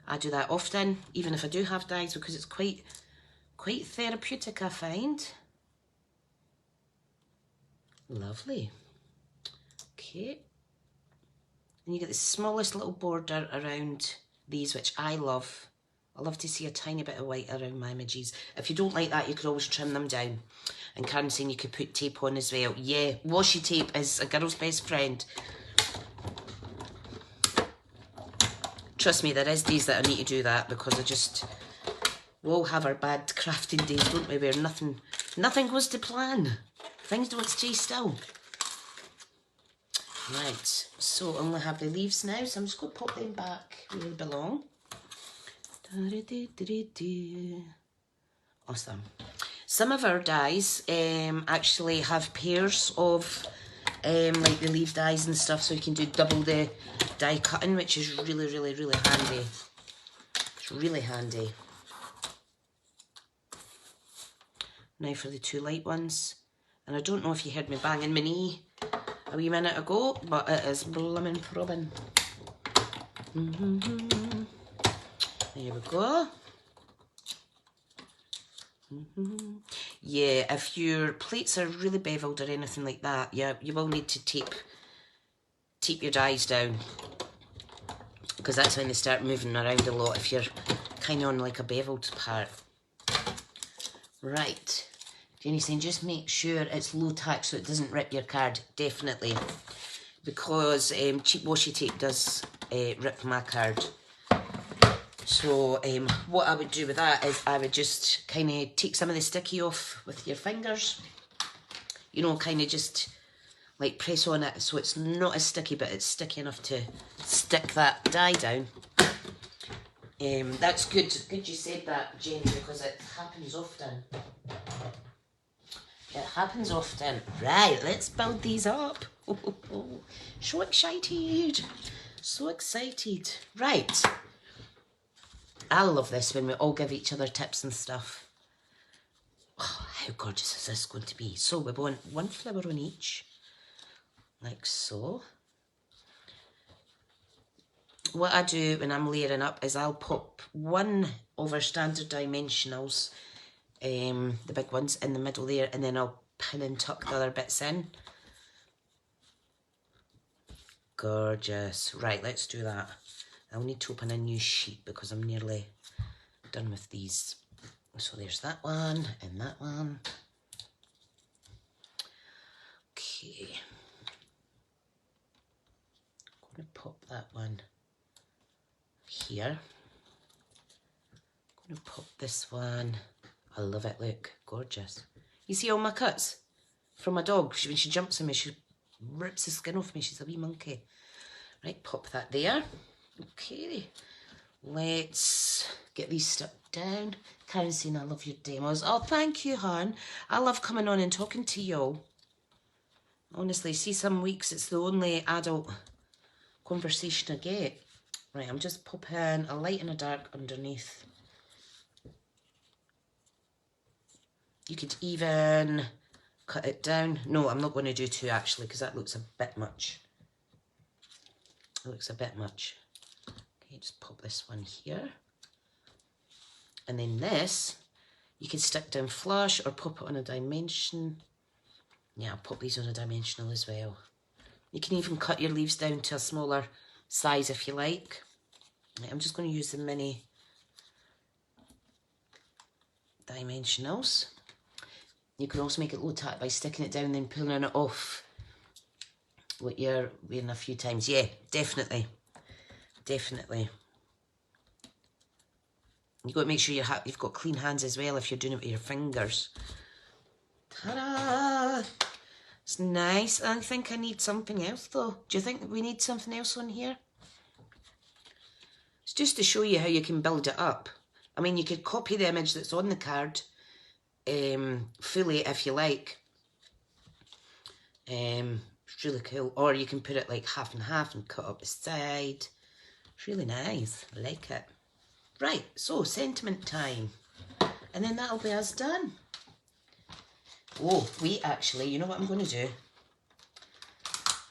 I do that often, even if I do have dies, because it's quite therapeutic, I find. Lovely. Okay. And you get the smallest little border around these, which I love. I love to see a tiny bit of white around my images. If you don't like that, you could always trim them down. And Karen's saying you could put tape on as well. Yeah, washi tape is a girl's best friend. Trust me, there is days that I need to do that, because we all have our bad crafting days, don't we, where nothing goes to plan. Things don't stay still. Right, so I only have the leaves now, so I'm just going to pop them back where they belong. Awesome. Some of our dies actually have pairs of like the leaf dies and stuff, so you can do double the die cutting, which is really, really, really handy. It's really handy. Now for the 2 light ones. And I don't know if you heard me banging my knee a wee minute ago, but it is bloomin' throbbing. There we go. Yeah, if your plates are really beveled or anything like that, yeah, you will need to tape your dies down, because that's when they start moving around a lot, if you're kind of on like a beveled part. Right. Jenny's saying just make sure it's low tack so it doesn't rip your card. Definitely. Because cheap washi tape does rip my card. So what I would do with that is I would just kind of take some of the sticky off with your fingers. You know, kind of just like press on it so it's not as sticky, but it's sticky enough to stick that die down. That's good. Good you said that, Jane, because it happens often. It happens often. Right, let's build these up. So excited. So excited. Right. I love this when we all give each other tips and stuff. Oh, how gorgeous is this going to be? So we want one flower on each. Like so. What I do when I'm layering up is I'll pop one of our standard dimensionals, the big ones, in the middle there, and then I'll pin and tuck the other bits in. Gorgeous. Right, let's do that. I'll need to open a new sheet because I'm nearly done with these. So there's that one and that one. Okay. I'm going to pop that one here. I'm going to pop this one. I love it, look, gorgeous. You see all my cuts from my dog? When she jumps on me, she rips the skin off me. She's a wee monkey. Right, pop that there. Okay, let's get these stuck down. Karen's saying, I love your demos. Oh, thank you, hon. I love coming on and talking to y'all. Honestly, see, some weeks it's the only adult conversation I get. Right, I'm just popping a light and a dark underneath. You could even cut it down. No, I'm not going to do two actually, because that looks a bit much. It looks a bit much. Okay, just pop this one here. And then this, you can stick down flush or pop it on a dimension. Yeah, I'll pop these on a dimensional as well. You can even cut your leaves down to a smaller size if you like. Right, I'm just going to use the mini dimensionals. You can also make it low tack by sticking it down and then pulling it off what you're wearing a few times. Yeah, definitely. Definitely. You've got to make sure you've got clean hands as well if you're doing it with your fingers. Ta-da! It's nice. I think I need something else though. Do you think we need something else on here? It's just to show you how you can build it up. I mean, you could copy the image that's on the card fully if you like. It's really cool. Or you can put it like half and half and cut up the side. It's really nice. I like it. Right, so sentiment time. And then that'll be us done. Oh, wait, actually, you know what I'm going to do?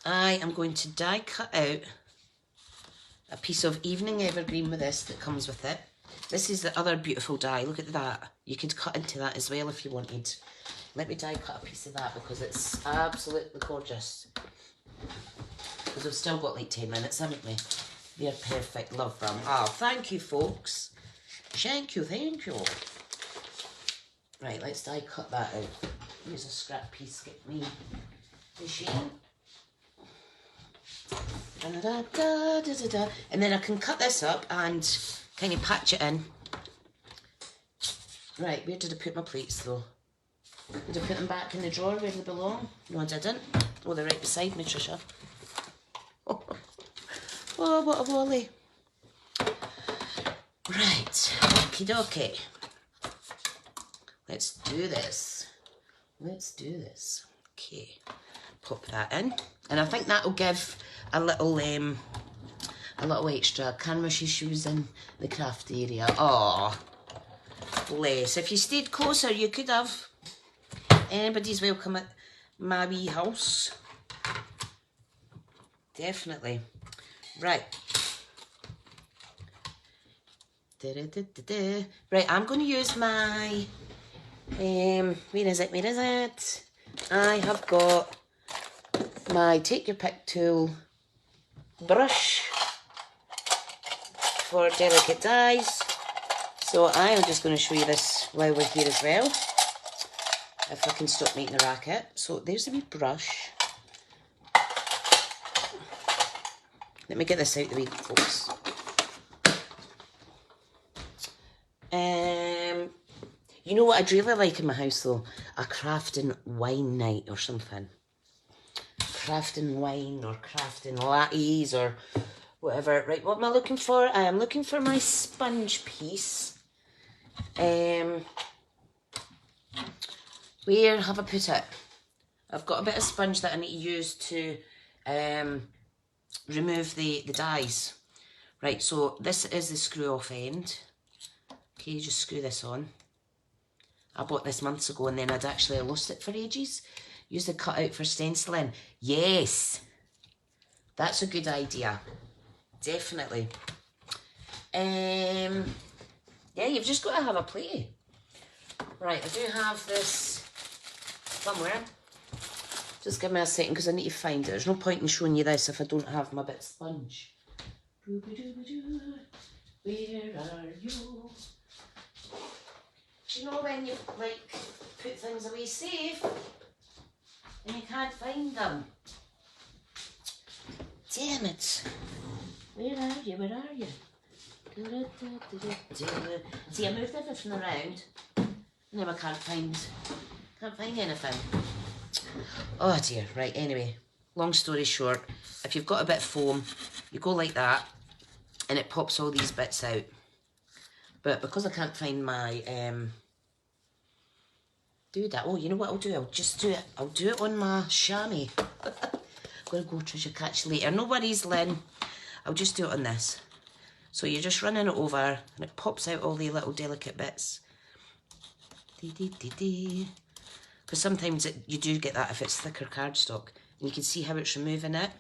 I am going to die cut out a piece of evening evergreen with this that comes with it. This is the other beautiful die. Look at that. You could cut into that as well if you wanted. Let me die cut a piece of that because it's absolutely gorgeous. Because we've still got like 10 minutes, haven't we? They're perfect. Love them. Oh, thank you, folks. Thank you, thank you. Right, let's die cut that out. Use a scrap piece, get me machine. Da, da, da, da, da, da. And then I can cut this up and kind of patch it in. Right, where did I put my plates though? Did I put them back in the drawer where they belong? No, I didn't. Oh, they're right beside me, Tricia. Oh, what a wally. Right, okie dokie. Let's do this. Let's do this. Okay, pop that in. And I think that'll give a little extra. Canvas she's using the craft area. Oh, bless. If you stayed closer, you could have. Anybody's welcome at my wee house. Definitely. Right. Right, I'm going to use my, where is it? I have got my Take Your Pick tool brush for delicate dies. So I am just going to show you this while we're here as well. If I can stop making the racket. So there's a wee brush. Let me get this out of the way, folks. You know what I'd really like in my house though? A crafting wine night or something. crafting wine or crafting lattes or whatever. Right, what am I looking for? I am looking for my sponge piece. Where have I put it? I've got a bit of sponge that I need to use to remove the dies. Right, so this is the screw off end. Okay, you just screw this on. I bought this months ago and then I'd actually lost it for ages. Use the cutout for stenciling. Yes, that's a good idea. Definitely. Yeah, you've just got to have a play. Right, I do have this somewhere. Just give me a second because I need to find it. There's no point in showing you this if I don't have my bit of sponge. Where are you? Do you know when you like put things away safe and you can't find them? Damn it. Where are you? Where are you? See, I moved everything around. Now I can't find anything. Oh dear, right, anyway. Long story short, if you've got a bit of foam, you go like that and it pops all these bits out. But because I can't find my oh, you know what I'll do? I'll do it on my chamois. I'm gonna go, Tricia, catch you later. No worries, Lynn. I'll just do it on this. So you're just running it over and it pops out all the little delicate bits. Because sometimes you do get that if it's thicker cardstock. And you can see how it's removing it.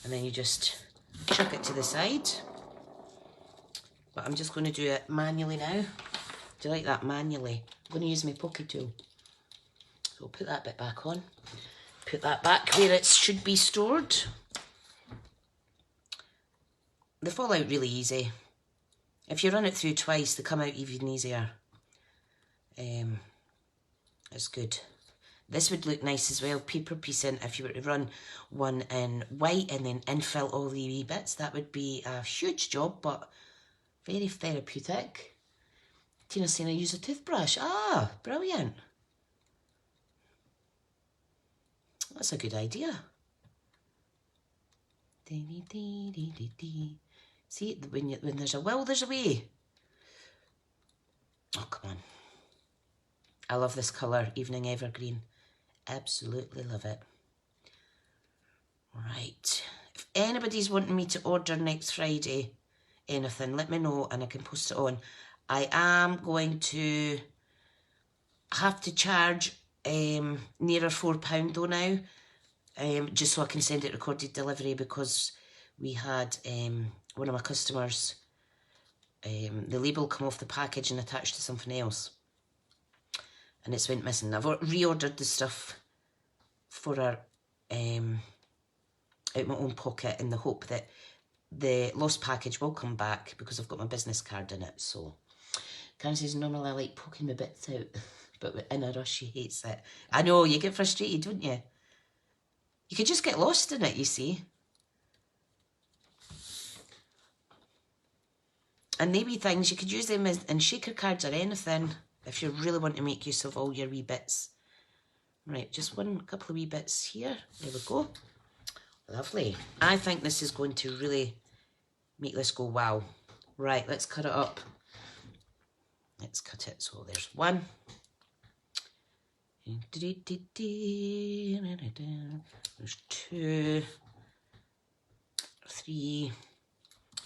And then you just chuck it to the side. But I'm just going to do it manually now. Do you like that, manually? I'm going to use my poke tool. So I'll put that bit back on. Put that back where it should be stored. They fall out really easy. If you run it through twice, they come out even easier. It's good. This would look nice as well, paper piecing, if you were to run one in white and then infill all the wee bits. That would be a huge job, but very therapeutic. Tina's saying I use a toothbrush. Ah, brilliant. That's a good idea. See, when there's a will, there's a way. Oh, come on. I love this colour, Evening Evergreen. Absolutely love it. Right. If anybody's wanting me to order next Friday anything, let me know and I can post it on. I am going to have to charge nearer £4 though now, just so I can send it recorded delivery, because we had one of my customers, the label come off the package and attached to something else. And it's went missing. I've reordered the stuff for her out my own pocket in the hope that the lost package will come back because I've got my business card in it. So Karen says, normally I like poking my bits out, but in a rush she hates it. I know, you get frustrated, don't you? You could just get lost in it, you see. And maybe things, you could use them in shaker cards or anything if you really want to make use of all your wee bits. Right, just couple of wee bits here. There we go. Lovely. I think this is going to really make this go wow. Right, let's cut it up. Let's cut it. So there's one. There's 2, 3.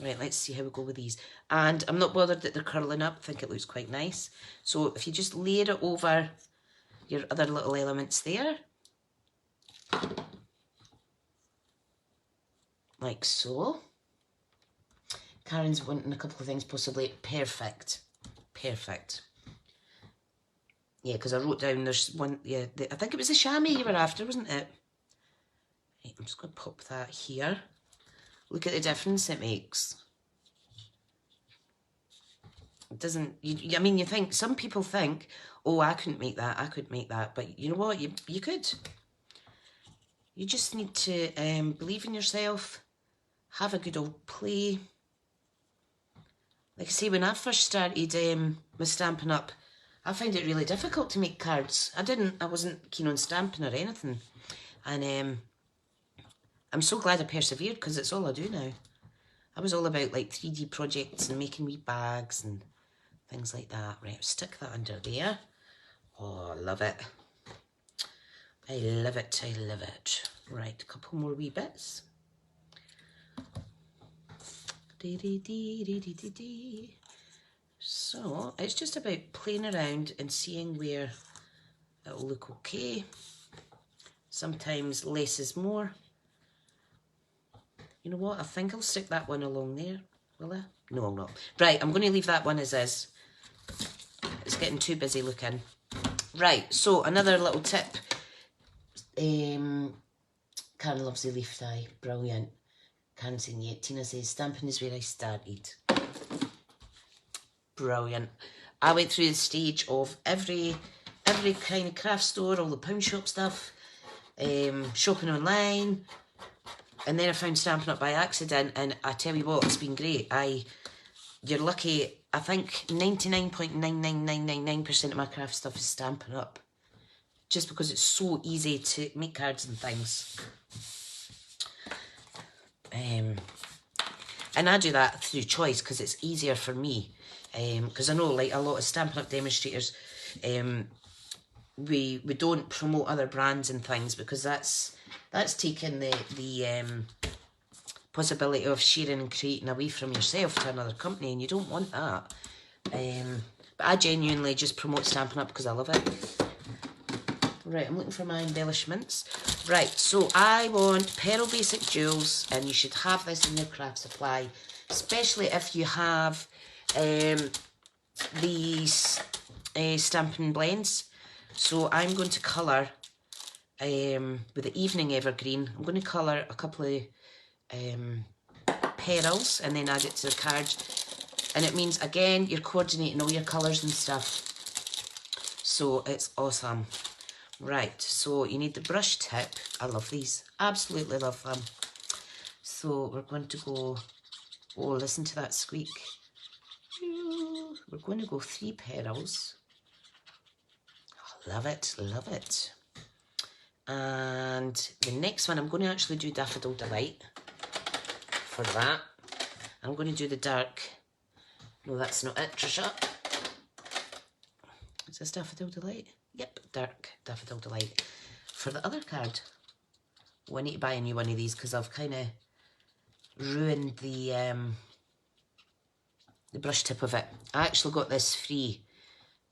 Right, let's see how we go with these. And I'm not bothered that they're curling up. I think it looks quite nice. So if you just layer it over your other little elements there. Like so. Karen's wanting a couple of things possibly. Perfect. Perfect. Yeah, because I wrote down there's one, yeah, I think it was the chamois you were after, wasn't it? Right, I'm just going to pop that here. Look at the difference it makes. It doesn't, I mean, you think, some people think, oh, I couldn't make that, I couldn't make that. But you know what, you could. You just need to believe in yourself, have a good old play. Like I say, when I first started with Stampin' Up, I find it really difficult to make cards. I wasn't keen on stamping or anything. And I'm so glad I persevered because it's all I do now. I was all about like 3D projects and making wee bags and things like that. Right, stick that under there. Oh, I love it. I love it, I love it. Right, a couple more wee bits. So, it's just about playing around and seeing where it'll look okay. Sometimes less is more. You know what, I think I'll stick that one along there, will I? No, I'll not. Right, I'm going to leave that one as is. It's getting too busy looking. Right, so another little tip. Karen loves the leaf die. Brilliant. Can't say yet. Tina says, stamping is where I started. Brilliant. I went through the stage of every kind of craft store, all the pound shop stuff, shopping online, and then I found Stampin' Up by accident, and I tell you what, it's been great. You're lucky. I think 99.99999% of my craft stuff is Stampin' Up, just because it's so easy to make cards and things. And I do that through choice because it's easier for me. Because I know, like, a lot of Stampin' Up demonstrators, we don't promote other brands and things because that's taking the possibility of sharing and creating away from yourself to another company, and you don't want that. But I genuinely just promote Stampin' Up because I love it. Right, I'm looking for my embellishments. Right, so I want Pearl Basic Jewels, and you should have this in your craft supply, especially if you have these Stampin' blends. So I'm going to colour with the Evening Evergreen. I'm going to colour a couple of pearls and then add it to the card. And it means, again, you're coordinating all your colours and stuff. So it's awesome. Right, so you need the brush tip. I love these. Absolutely love them. So we're going to go... Oh, listen to that squeak. We're going to go 3 pearls. Oh, love it, love it. And the next one, I'm going to actually do Daffodil Delight for that. I'm going to do the dark... No, that's not it, Tricia. Is this Daffodil Delight? Yep, dark Daffodil Delight. For the other card, I need to buy a new one of these because I've kind of ruined the brush tip of it. I actually got this free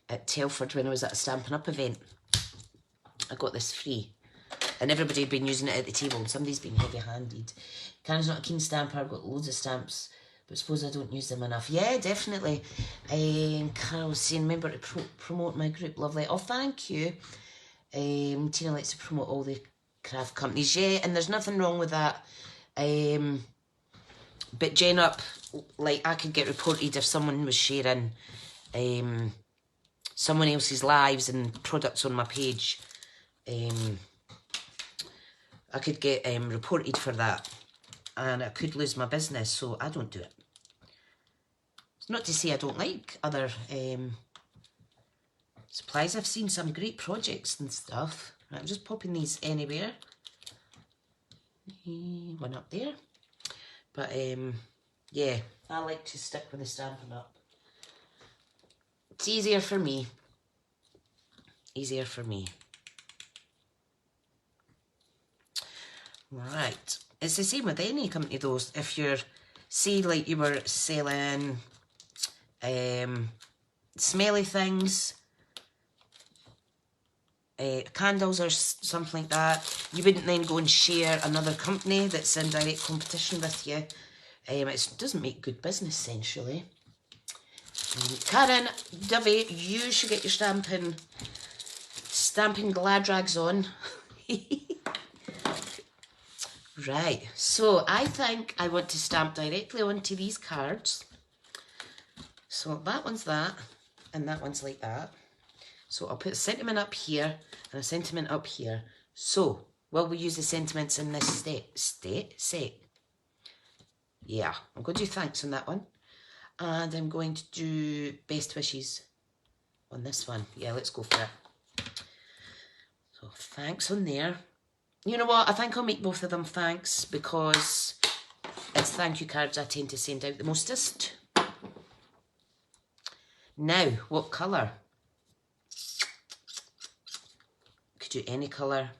at Telford when I was at a Stampin' Up event. I got this free. And everybody had been using it at the table, and somebody's been heavy-handed. Karen's not a keen stamper, I've got loads of stamps, but suppose I don't use them enough. Yeah, definitely. Carol was saying, remember to promote my group, lovely. Oh, thank you. Tina likes to promote all the craft companies. Yeah, and there's nothing wrong with that. But Jen Up, like, I could get reported if someone was sharing someone else's lives and products on my page. I could get reported for that, and I could lose my business, so I don't do it. It's not to say I don't like other supplies. I've seen some great projects and stuff. Right, I'm just popping these anywhere. One up there. But yeah, I like to stick with the Stampin' Up. It's easier for me. Easier for me. Right. It's the same with any company though. If you're, say like you were selling smelly things, candles or something like that, you wouldn't then go and share another company that's in direct competition with you. It doesn't make good business sense, really. Karen, Dovey, you should get your stamping glad rags on. Right, so I think I want to stamp directly onto these cards. So that one's that, and that one's like that. So I'll put a sentiment up here and a sentiment up here. So, will we use the sentiments in this set? Yeah, I'm going to do thanks on that one. And I'm going to do best wishes on this one. Yeah, let's go for it. So thanks on there. You know what? I think I'll make both of them thanks because it's thank you cards I tend to send out the mostest. Now, what colour? Could do any colour.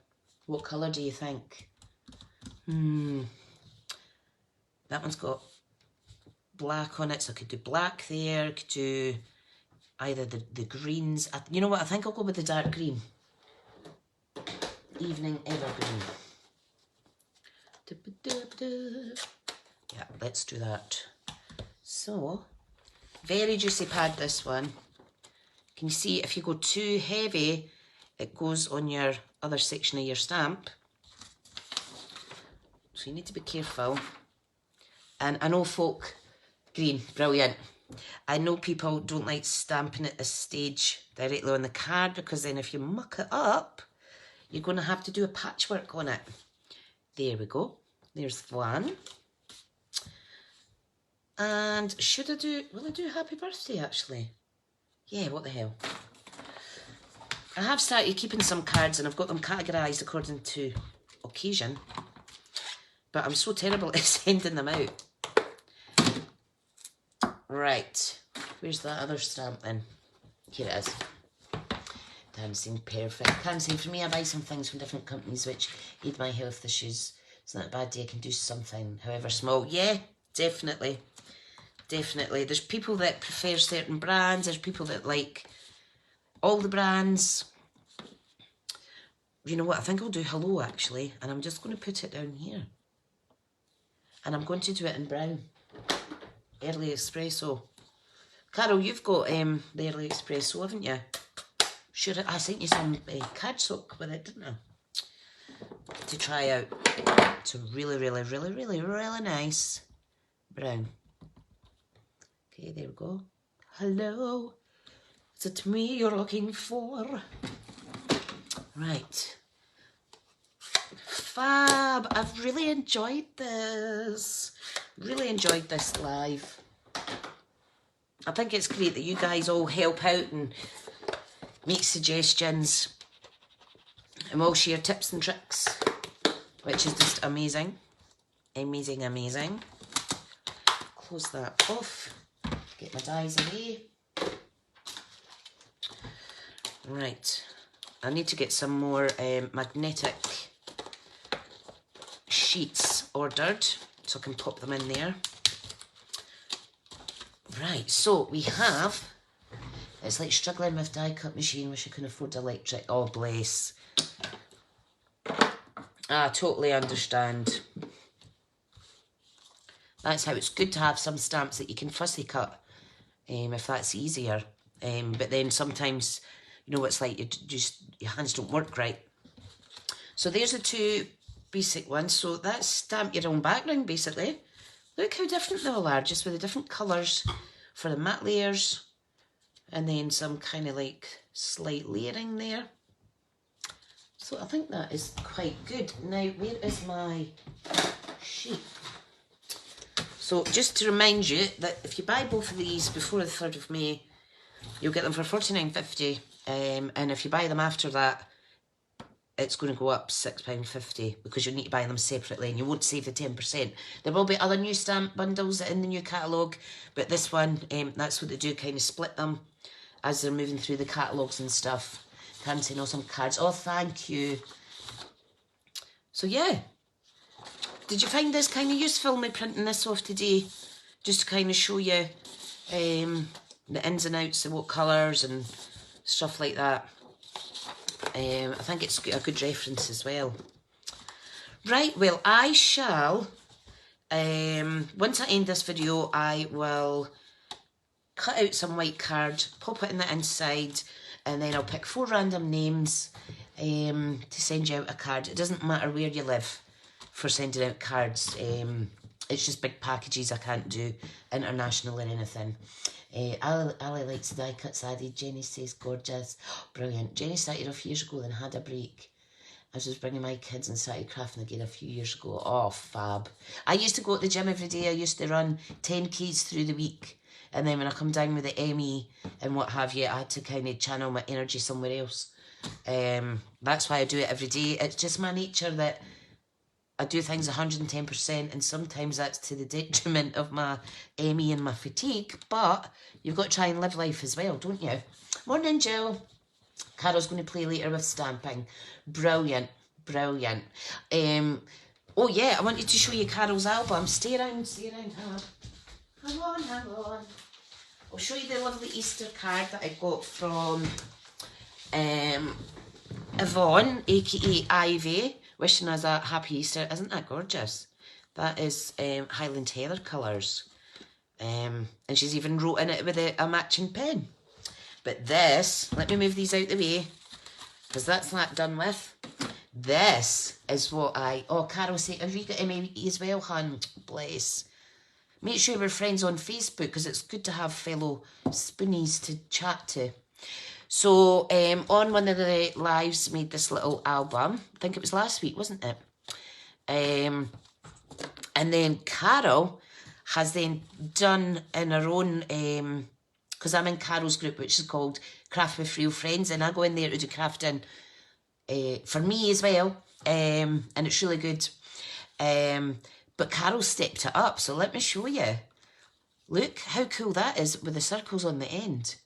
What colour do you think? That one's got black on it, so I could do black there. I could do either the greens. You know what? I think I'll go with the dark green. Evening Evergreen. Yeah, let's do that. So, very juicy pad, this one. Can you see if you go too heavy, it goes on your other section of your stamp. So you need to be careful. And I know folk, green, brilliant. I know people don't like stamping at this stage directly on the card because then if you muck it up, you're going to have to do a patchwork on it. There we go. There's one. And should I do, will I do happy birthday actually? Yeah, what the hell. I have started keeping some cards and I've got them categorised according to occasion. But I'm so terrible at sending them out. Right. Where's that other stamp then? Here it is. Dancing perfect. Can't say for me, I buy some things from different companies which aid my health issues. It's not a bad day, I can do something, however small. Yeah, definitely. Definitely. There's people that prefer certain brands. There's people that like all the brands. You know what? I think I'll do hello actually. And I'm just going to put it down here. And I'm going to do it in brown. Early espresso. Carol, you've got the early espresso, haven't you? Sure, I sent you some card soak with it, didn't I? To try out. It's a really, really, really, really, really nice brown. Okay, there we go. Hello. Is it me you're looking for? Right. Fab. I've really enjoyed this. Really enjoyed this live. I think it's great that you guys all help out and make suggestions. And we'll share tips and tricks, which is just amazing. Amazing, amazing. Close that off. Get my dies away. Right. I need to get some more magnetic sheets ordered so I can pop them in there. Right, so we have, it's like struggling with die cut machine, wish I could afford electric. Oh, bless. I totally understand. That's how it's good to have some stamps that you can fussy cut, if that's easier. But then sometimes, you know what it's like, your hands don't work right. So there's the two basic ones. So that's stamp your own background, basically. Look how different they all are, just with the different colours for the matte layers. And then some kind of like slight layering there. So I think that is quite good. Now, where is my sheet? So just to remind you that if you buy both of these before the 3rd of May, you'll get them for $49.50. And if you buy them after that, it's going to go up £6.50 because you'll need to buy them separately and you won't save the 10%. There will be other new stamp bundles in the new catalogue, but this one, that's what they do, kind of split them as they're moving through the catalogues and stuff. Can't know some cards. Oh, thank you. So yeah. Did you find this kind of useful, me printing this off today? Just to kind of show you the ins and outs of what colours and stuff like that. I think it's a good reference as well. Right, well, I shall, once I end this video, I will cut out some white card, pop it in the inside, and then I'll pick 4 random names to send you out a card. It doesn't matter where you live for sending out cards. It's just big packages I can't do international or anything. Ali likes the die cuts added. Jenny says gorgeous. Brilliant. Jenny started off years ago, then had a break. I was bringing my kids and started crafting again a few years ago. Oh, fab. I used to go to the gym every day. I used to run 10Ks through the week. And then when I come down with the ME and what have you, I had to kind of channel my energy somewhere else. That's why I do it every day. It's just my nature that I do things 110%, and sometimes that's to the detriment of my ME and my fatigue, but you've got to try and live life as well, don't you? Morning, Jill. Carol's going to play later with Stampin. Brilliant, brilliant. Oh yeah, I wanted to show you Carol's album. Stay around, hang on. Hang on. I'll show you the lovely Easter card that I got from Yvonne, aka Ivy, wishing us a happy Easter. Isn't that gorgeous? That is Highland Heather colours. And she's even wrote in it with a matching pen. But this, let me move these out the way, because that's not done with. This is what oh, Carol said, have you got ME as well, hun? Bless. Make sure we're friends on Facebook, because it's good to have fellow spoonies to chat to. So, on one of the lives, made this little album. I think it was last week, wasn't it? And then Carol has then done in her own, because I'm in Carol's group, which is called Craft with Real Friends, and I go in there to do crafting for me as well, and it's really good. But Carol stepped it up, so let me show you. Look how cool that is with the circles on the end.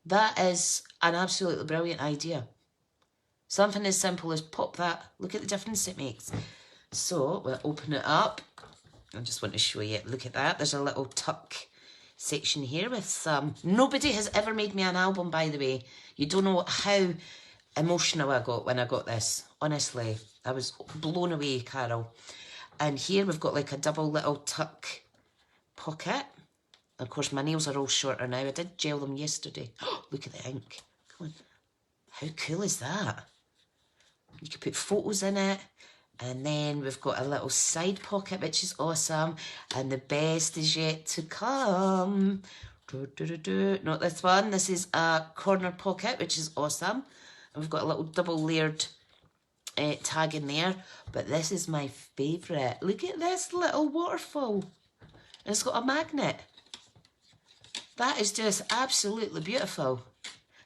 That is an absolutely brilliant idea. Something as simple as pop that. Look at the difference it makes. So we'll open it up. I just want to show you. Look at that. There's a little tuck section here with some. Nobody has ever made me an album, by the way. You don't know how emotional I got when I got this. Honestly, I was blown away, Carol. And here we've got like a double little tuck pocket. Of course, my nails are all shorter now. I did gel them yesterday. Look at the ink. Come on. How cool is that? You can put photos in it. And then we've got a little side pocket, which is awesome. And the best is yet to come. Not this one. This is a corner pocket, which is awesome. And we've got a little double layered tag in there. But this is my favourite. Look at this little waterfall. And it's got a magnet. That is just absolutely beautiful.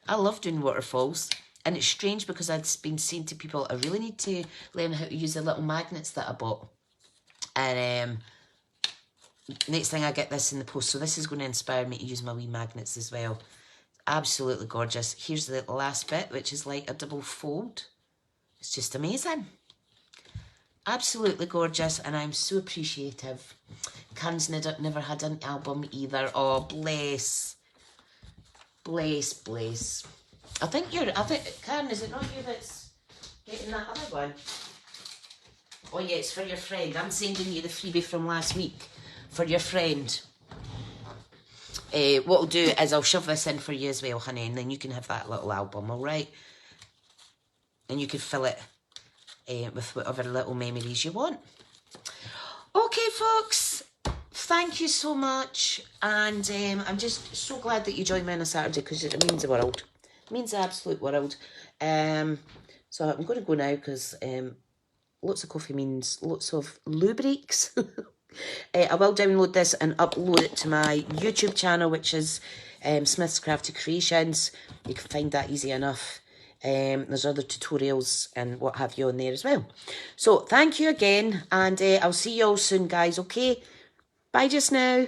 I love doing waterfalls. And it's strange because I'd been saying to people, I really need to learn how to use the little magnets that I bought. And next thing I get this in the post. So this is going to inspire me to use my wee magnets as well. Absolutely gorgeous. Here's the last bit, which is like a double fold. It's just amazing. Absolutely gorgeous, and I'm so appreciative. Karen's never had an album either. Oh, bless. Bless, bless. I think, Karen, is it not you that's getting that other one? Oh yeah, it's for your friend. I'm sending you the freebie from last week for your friend. What I'll do is I'll shove this in for you as well, honey, and then you can have that little album, alright? And you can fill it with whatever little memories you want. Okay, folks, thank you so much, and I'm just so glad that you joined me on a Saturday, because it means the world. It means the absolute world. So I'm going to go now, because lots of coffee means lots of loo breaks. I will download this and upload it to my YouTube channel, which is Smith's Crafty Creations. You can find that easy enough. There's other tutorials and what have you on there as well. So thank you again, and I'll see you all soon, guys, okay? Bye just now.